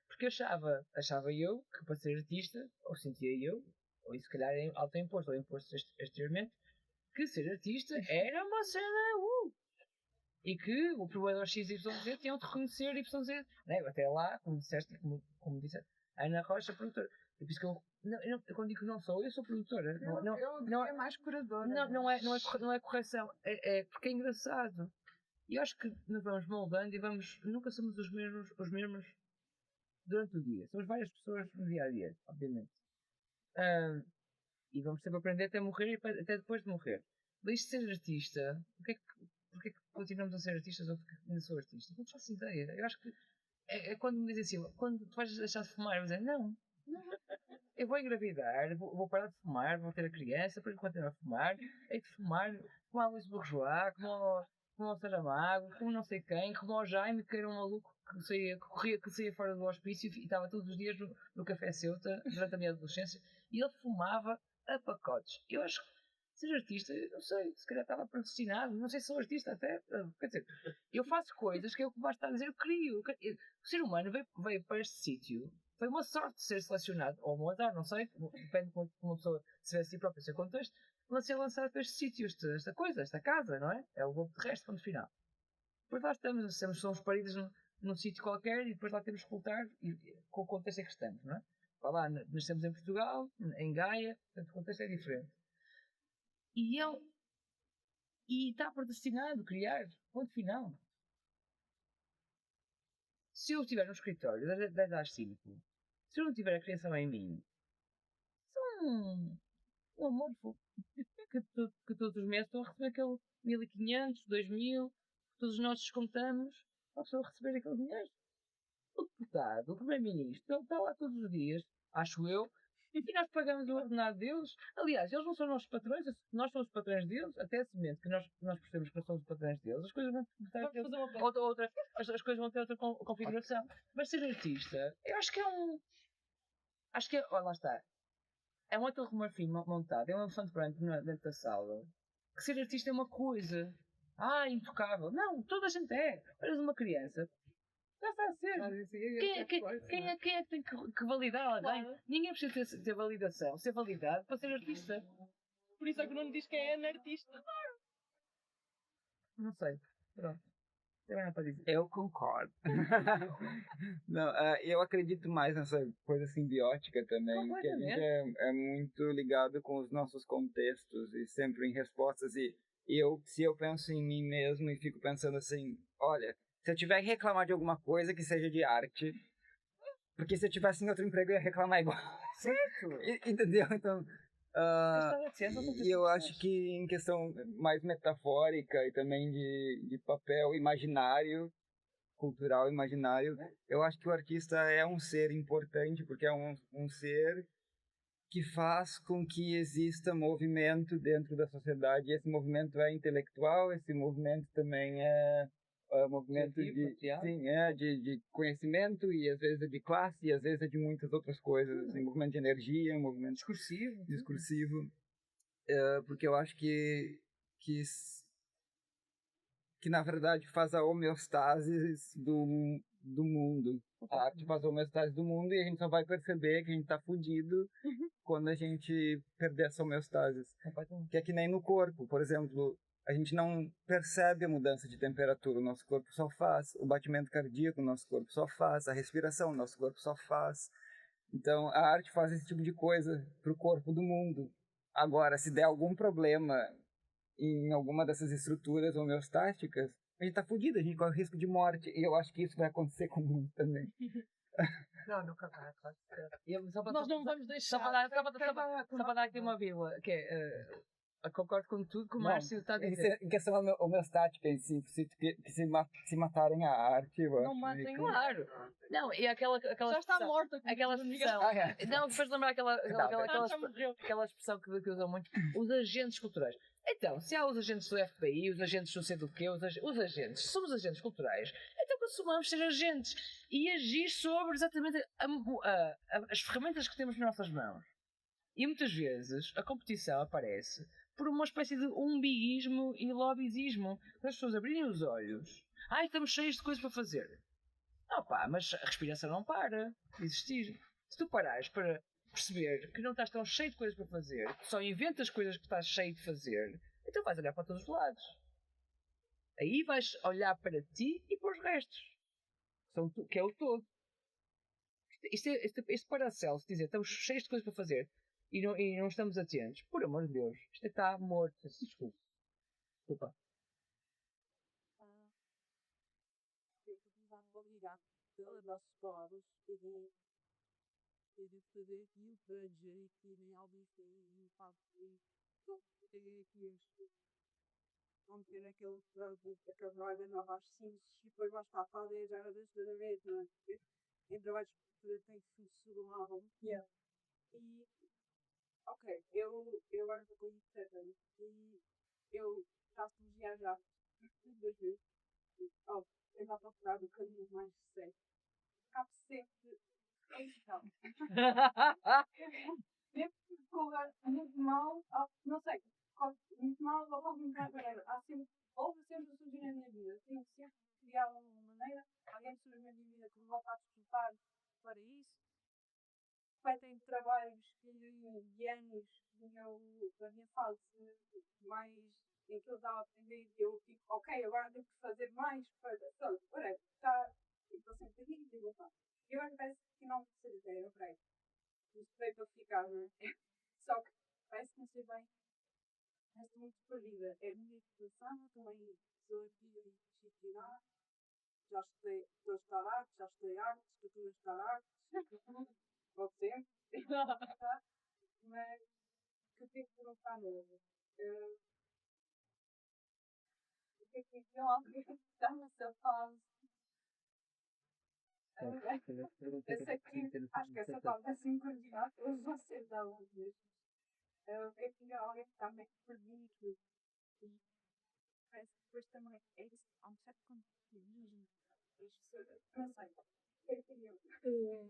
C: Porque achava eu que para ser artista, ou sentia eu, ou se calhar autoimposto ou imposto exteriormente, que ser artista era uma cena, e que o provedor XYZ tinham de reconhecer YZ. Né? Até lá, como disseste, como disse, Ana Rocha, produtora. E por isso que eu quando digo que não sou, eu sou produtora.
A: Não é mais curadora.
C: Não é correção. É porque é engraçado. E eu acho que nós vamos moldando e nunca somos os mesmos durante o dia. Somos várias pessoas no dia a dia, obviamente. E vamos sempre aprender até morrer e até depois de morrer. Mas ser artista, porque é que continuamos a ser artistas ou porque ainda sou artista? Não faço ideia. Eu acho que é quando me dizem assim, quando tu vais deixar de fumar, eu vou dizer, não. Eu vou engravidar, vou parar de fumar, vou ter a criança, depois continuar a fumar, hei de fumar como a Luís Bourgeois, como o Saramago, como não sei quem, como o Jaime, que era um maluco que saía fora do hospício e estava todos os dias no Café Ceuta, durante a minha adolescência, e ele fumava a pacotes. Eu acho que ser artista, não sei, se calhar estava predestinado, não sei se sou artista até, quer dizer, eu faço coisas que é o que basta dizer, eu crio. O ser humano veio para este sítio, foi uma sorte de ser selecionado, ou um azar, não sei, depende de como uma pessoa se vê a si própria, o seu contexto, mas ser lançado para este sítio, esta coisa, esta casa, não é? É o globo terrestre, ponto final. Depois lá estamos, somos paridos num sítio qualquer e depois lá temos que voltar com o contexto em que estamos, não é? Para lá, nascemos em Portugal, em Gaia, portanto o contexto é diferente. E está predestinado a criar, ponto final. Se eu estiver no escritório, 10 às 5, se eu não tiver a criação em mim, são um amor que todos os meses estão a receber aquele 1500, 2000, todos nós descontamos, a pessoa receber aquele dinheiro. O deputado, o primeiro-ministro, ele está lá todos os dias, acho eu, e nós pagamos o ordenado deles. Aliás, eles não são nossos patrões, nós somos patrões deles, até esse momento que nós percebemos que nós somos patrões deles, as coisas vão ter as coisas vão ter outra configuração. Mas ser artista, eu acho que olha lá está. É um outro rumorfim montado, é um elefante branco dentro da sala. Que ser artista é uma coisa. Intocável. Não, toda a gente é. Olhas uma criança, já está a ser. Quem é que tem que validar alguém? Claro. Ninguém precisa ter validação, ser validado para ser artista.
B: Por isso é que o Nuno diz que é artista. Claro.
C: Não sei. Pronto. Para dizer.
D: Eu concordo. Não, eu acredito mais nessa coisa simbiótica também, que a gente é muito ligado com os nossos contextos e sempre em respostas. E se eu penso em mim mesmo e fico pensando assim, olha, se eu tiver que reclamar de alguma coisa que seja de arte, porque se eu tivesse em outro emprego eu ia reclamar igual.
C: Certo!
D: Entendeu? Então... e eu acho que em questão mais metafórica e também de papel imaginário, cultural imaginário, eu acho que o artista é um ser importante, porque é um ser que faz com que exista movimento dentro da sociedade. Esse movimento é intelectual, esse movimento também é movimento de conhecimento, e às vezes é de classe, e às vezes é de muitas outras coisas, assim, movimento de energia, movimento discursivo, porque eu acho que na verdade faz a homeostase do mundo. A arte faz a homeostase do mundo, e a gente só vai perceber que a gente tá fudido quando a gente perder essa homeostase. Que é que nem no corpo, por exemplo. A gente não percebe a mudança de temperatura, o nosso corpo só faz. O batimento cardíaco, o nosso corpo só faz. A respiração, o nosso corpo só faz. Então, a arte faz esse tipo de coisa para o corpo do mundo. Agora, se der algum problema em alguma dessas estruturas homeostáticas, a gente tá fudido, a gente corre risco de morte. E eu acho que isso vai acontecer com o mundo também.
A: Não, nunca vai, claro.
B: Nós não vamos deixar.
C: Só para dar aqui uma vírgula, que é... concordo com tudo que o
D: Não,
C: Márcio está a
D: em
C: dizer.
D: questão homeostática em si, se matarem a arte, eu
B: Não
D: acho
B: matem
D: ridículo.
C: Claro. Não, e aquela
B: Já está
C: expressão-
B: morta. como
C: aquela
B: diz o
C: expressão.
B: Miguel.
D: Ah, é.
C: Não, fez lembrar
B: Já morreu.
C: aquela expressão que usam muito, os agentes culturais. Então, se há os agentes do FBI, os agentes do sei do quê, os agentes, se somos agentes culturais, então consumamos ser agentes e agir sobre exatamente as ferramentas que temos nas nossas mãos. E muitas vezes a competição aparece por uma espécie de umbiguismo e lobbyismo. Para as pessoas abrirem os olhos. Ai, estamos cheios de coisas para fazer. Não, pá, mas a respiração não para de existir. Se tu parares para perceber que não estás tão cheio de coisas para fazer, que só inventas coisas que estás cheio de fazer, então vais olhar para todos os lados. Aí vais olhar para ti e para os restos. Que é o todo. Este Paracelso dizer estamos cheios de coisas para fazer e não estamos atentos, por amor de Deus, isto está morto. Desculpa.
E: Eu precisava obrigado pelas nossas palavras e de fazer aquilo para dizer que nem alguém fez e o facto de ter aqui este não ter aquele que acabar de nova às 5 e depois vais para a fase já era das toda vez, não é? Em trabalhos que tem que se seguravam. E, ok, eu agora estou com 27 anos e eu faço viajar 2 vezes. Eu já estou furado o caminho mais sério. Acabo sempre então. Mesmo que corra muito mal, não sei, corre muito mal, ou corre muito bem, houve sempre a surgir na minha vida. Tenho sempre criado uma maneira, alguém surge na minha vida que me volta a despertar para isso. Feito trabalhos de anos da minha fase mais em que eu estava a aprender, eu fico, ok, agora tenho que fazer mais para. Whatever, estou sempre aqui e digo, pá. E agora parece que não me sei dizer, ok, isto veio para ficar, não é? Só que parece que não sei bem, estou muito perdida. É a minha situação, também sou aqui disciplinar, já estudei, estou a estudar artes, já estudei artes, estou a estudar artes, vou sempre, mas o que eu tenho que perguntar novo? O que é que então alguém está nessa fase? Eu sei que acho que essa fase é assim coordenada pelos vocês da mesmo. Eu sei que alguém está meio perdido e parece que depois também é isso, há um certo conteúdo. Não sei. O que é que eu?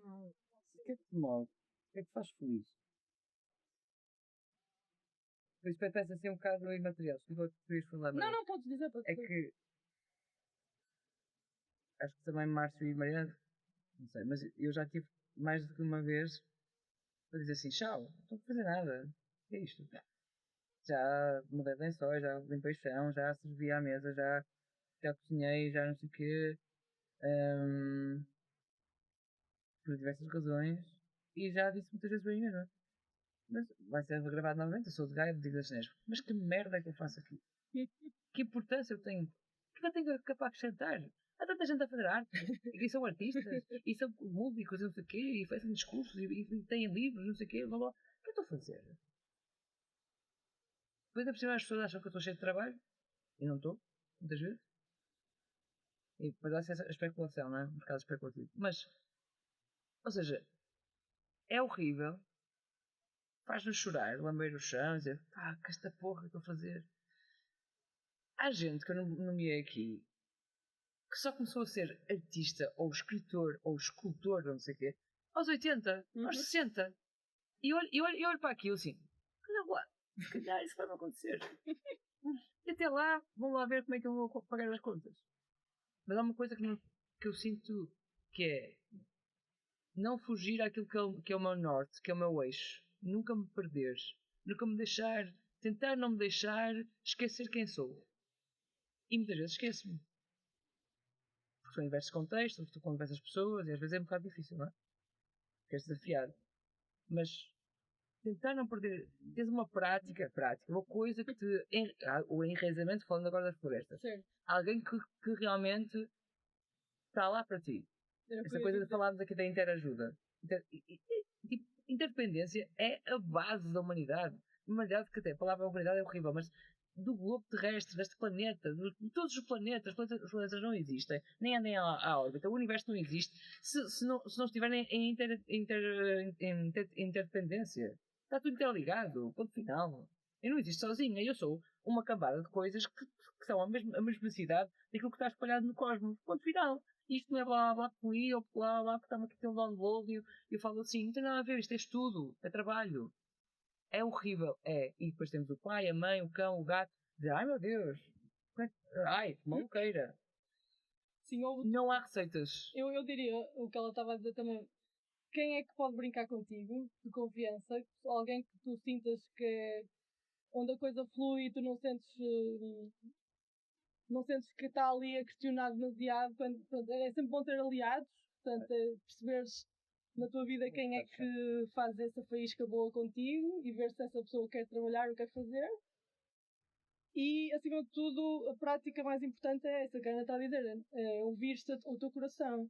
D: O que é que te move? O que é que te faz feliz?
C: Por isso parece assim um bocado imaterial. Desculpa que querias falar.
B: Não, podes dizer.
C: É que acho que também Márcio e Mariana, não sei, mas eu já tive mais do que uma vez para dizer assim, tchau, não estou a fazer nada. O que é isto? Já mudei de lençóis, já limpei o chão, já servi à mesa, já cozinhei, já não sei o quê. Por diversas razões. E já disse muitas vezes bem mesmo. Mas vai ser gravado novamente, eu sou de Gaia, digo das Neiras. Mas que merda é que eu faço aqui? Que importância eu tenho? Porque eu tenho que acrescentar. Há tanta gente a fazer arte, e são artistas, e são músicos, não sei o quê, e fazem discursos, e têm livros, não sei o quê, blá blá. O que eu estou a fazer? Depois da por cima as pessoas acham que eu estou cheio de trabalho, e não estou, muitas vezes. E depois há essa especulação, não é? Um mercado especulativo. Mas, ou seja, é horrível, faz-nos chorar, lamber o chão, e dizer, pá, que esta porra que estou a fazer. Há gente que eu nomeei aqui que só começou a ser artista, ou escritor, ou escultor, ou não sei o quê, aos 80, aos 60. E olho para aquilo assim, não lá, se calhar isso vai não acontecer. E até lá, vão lá ver como é que eu vou pagar as contas. Mas há uma coisa que eu sinto que é não fugir àquilo que é o meu norte, que é o meu eixo. Nunca me perder. Nunca me deixar, tentar não me deixar esquecer quem sou. E muitas vezes esqueço-me. Porque estou em diversos contextos, estou com diversas pessoas e às vezes é um bocado difícil, não é? Queres desafiar. Mas tentar não perder. Tens uma prática, uma coisa que te. O enraizamento, falando agora das florestas.
B: Certo.
C: Alguém que realmente está lá para ti. Essa coisa de falarmos aqui da interajuda. Tipo, interdependência é a base da humanidade.
F: humanidade, que até a palavra humanidade é horrível, mas do globo terrestre, deste planeta, de todos os planetas não existem, nem andem à órbita, o universo não existe se não estiverem em interdependência. Está tudo interligado, ponto final. Eu não existo sozinha, eu sou uma cambada de coisas que são a mesma velocidade daquilo que está espalhado no cosmos, ponto final. Isto não é blá blá blá ou blá blá que está-me aqui a um download e eu falo assim, não tem nada a ver, isto é estudo, é trabalho. É horrível, é. E depois temos o pai, a mãe, o cão, o gato. Ai meu Deus, ai, maluqueira.
B: Sim,
F: não há receitas.
B: Eu diria o que ela estava a dizer também. Quem é que pode brincar contigo, de confiança? Alguém que tu sintas que é onde a coisa flui e tu não sentes que está ali a questionar demasiado. Portanto, é sempre bom ter aliados, portanto, perceberes na tua vida quem é que faz essa faísca boa contigo e ver se essa pessoa quer trabalhar ou quer fazer. E, acima de tudo, a prática mais importante é essa que a Ana está a dizer, é ouvir-te o teu coração.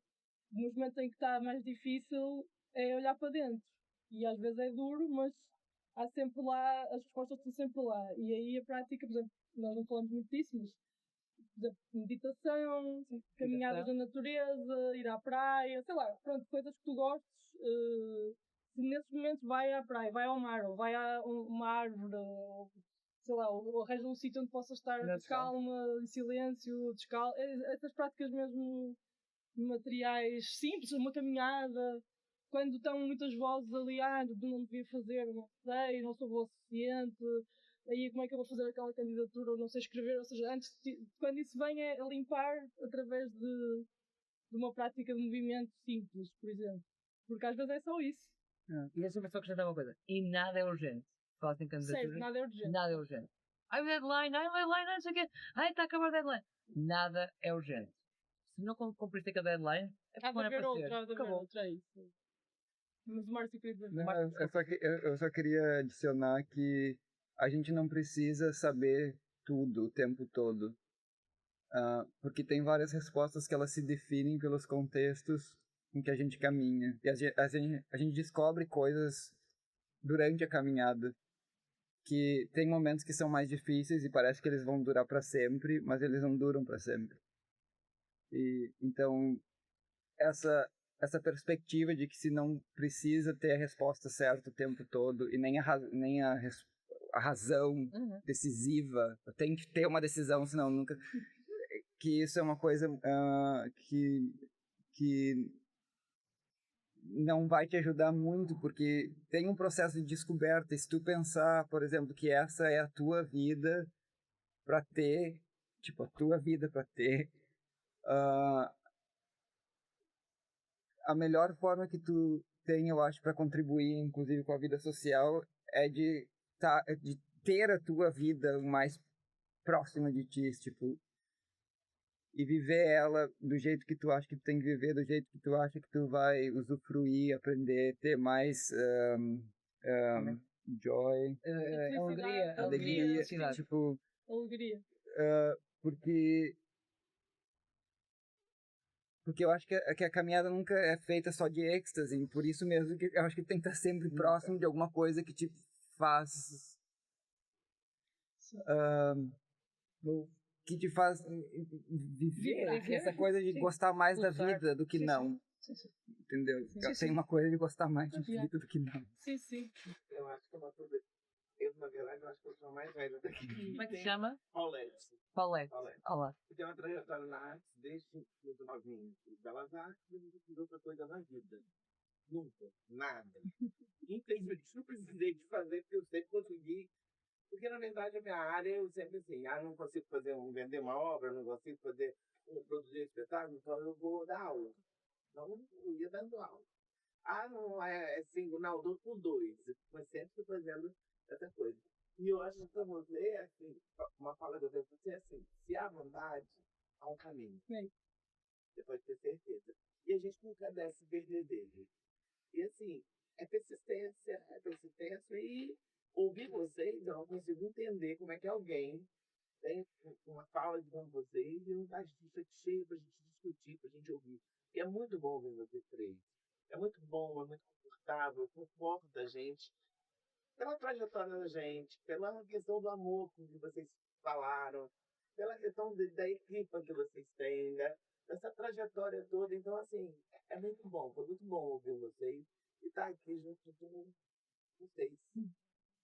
B: Nos momentos em que está mais difícil, é olhar para dentro. E às vezes é duro, mas há sempre lá, as respostas estão sempre lá. E aí a prática, por exemplo, nós não falamos muito disso, mas por exemplo, meditação, caminhadas na natureza, ir à praia, sei lá, pronto, coisas que tu gostes. Se nesses momentos vai à praia, vai ao mar, ou vai a uma árvore, ou sei lá, ou arranja um sítio onde possa estar calma, em silêncio, descalço, essas práticas mesmo materiais simples, uma caminhada, quando estão muitas vozes ali, não devia fazer, não sei, não sou boa o suficiente, aí como é que eu vou fazer aquela candidatura, ou não sei escrever, ou seja, quando isso vem é a limpar através de uma prática de movimento simples, por exemplo, porque às vezes é só isso.
F: E deixa-me só acrescentar uma coisa, e nada é urgente. Fala em candidatura.
B: Certo, nada é urgente.
F: Nada é urgente. Ai, o deadline, não sei o quê. Ai, está a acabar o deadline. Nada é urgente. Se não cumpriste aquele deadline, é porque não é para ser. Acabou.
B: É isso. Mas o Márcio queria dizer.
D: Não, eu só queria adicionar que a gente não precisa saber tudo o tempo todo. Porque tem várias respostas que elas se definem pelos contextos em que a gente caminha. E a gente descobre coisas durante a caminhada que tem momentos que são mais difíceis e parece que eles vão durar para sempre, mas eles não duram para sempre. E então essa perspectiva de que se não precisa ter a resposta certa o tempo todo e nem a razão decisiva, tem que ter uma decisão, senão nunca, que isso é uma coisa que não vai te ajudar muito, porque tem um processo de descoberta. E se tu pensar, por exemplo, que essa é a tua vida para ter, tipo, a tua vida para ter, a melhor forma que tu tem, eu acho, para contribuir, inclusive com a vida social, é de ter a tua vida mais próxima de ti, tipo, e viver ela do jeito que tu acha que tu tem que viver, do jeito que tu acha que tu vai usufruir, aprender, ter mais joy, alegria, tipo,
B: alegria.
D: Porque eu acho que a caminhada nunca é feita só de êxtase, por isso mesmo que eu acho que tem que estar sempre próximo de alguma coisa que te faz que te faz viver essa coisa de gostar mais da vida do que não. Entendeu? Tem uma coisa de gostar mais de vida do que não.
B: Sim.
G: Eu acho que é uma coisa. Eu, na verdade, acho que eu sou mais velho daqui.
F: Como é que se chama?
G: Paulette.
F: Olá.
G: Eu tenho uma trajetória na arte desde muito novinho. Belas artes, eu nunca fiz outra coisa na vida. Nunca. Nada. Infelizmente, não precisei de fazer, porque eu sempre consegui. Porque, na verdade, a minha área, eu sempre assim, não consigo vender uma obra, não consigo produzir espetáculo, então eu vou dar aula. Então, eu ia dando aula. Não é single, não, dou por 2. Mas sempre fazendo essa coisa. E eu acho que para você, assim, uma fala que eu tenho para você é assim, se há vontade, há um caminho. Você pode ter certeza. E a gente nunca deve se perder dele. E assim, é persistência e ouvir vocês, eu não consigo entender como é que alguém tem uma fala de vocês e não está cheio para a gente discutir, para a gente ouvir. Porque é muito bom ver vocês três. É muito bom, é muito confortável, conforta a gente. pela trajetória da gente, pela questão do amor que vocês falaram, pela questão da equipa que vocês têm, né? Dessa trajetória toda. Então, assim, é muito bom, foi muito bom ouvir vocês e estar aqui junto com vocês.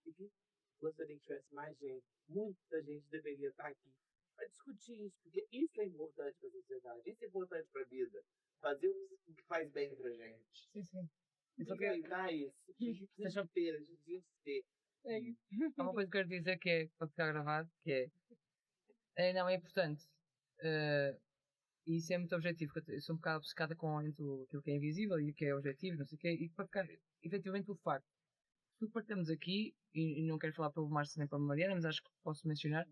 G: E que gostaria que tivesse mais gente, muita gente deveria estar aqui para discutir isso, porque isso é importante para a sociedade, isso é importante para a vida. Fazer o que faz bem pra gente.
C: Sim, sim.
G: Aproveitar isso. Desespero, desespero.
B: É isso.
C: Há uma coisa que eu quero dizer que é, para ficar gravado, que não, é importante. E isso é muito objetivo, porque eu sou um bocado obcecada com aquilo que é invisível e o que é objetivo, não sei o quê, e para ficar, efetivamente, o facto. Se partamos aqui, e não quero falar pelo Márcio nem pela Mariana, mas acho que posso mencionar,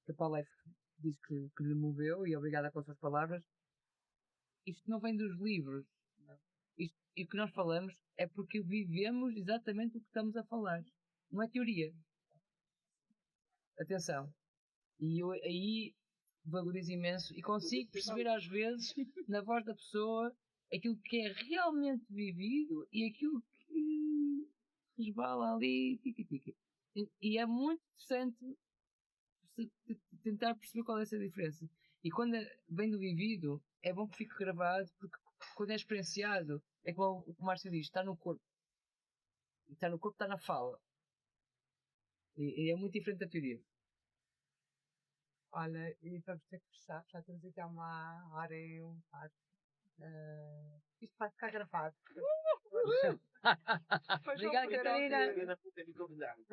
C: que a Paulette disse que lhe moveu, e obrigada pelas suas palavras. Isto não vem dos livros. E o que nós falamos é porque vivemos exatamente o que estamos a falar. Não é teoria. Atenção. E eu aí valorizo imenso e consigo perceber às vezes na voz da pessoa aquilo que é realmente vivido e aquilo que resbala ali. E é muito interessante tentar perceber qual é essa diferença. E quando vem do vivido, é bom que fique gravado, porque quando é experienciado, é como o que o Márcio diz, está no corpo. Está no corpo, está na fala. E é muito diferente da teoria.
A: Olha, e vamos ter que fechar, já temos aqui há 1h01. Isto vai ficar gravado.
C: Obrigada, Catarina.
G: Por ter me convidado.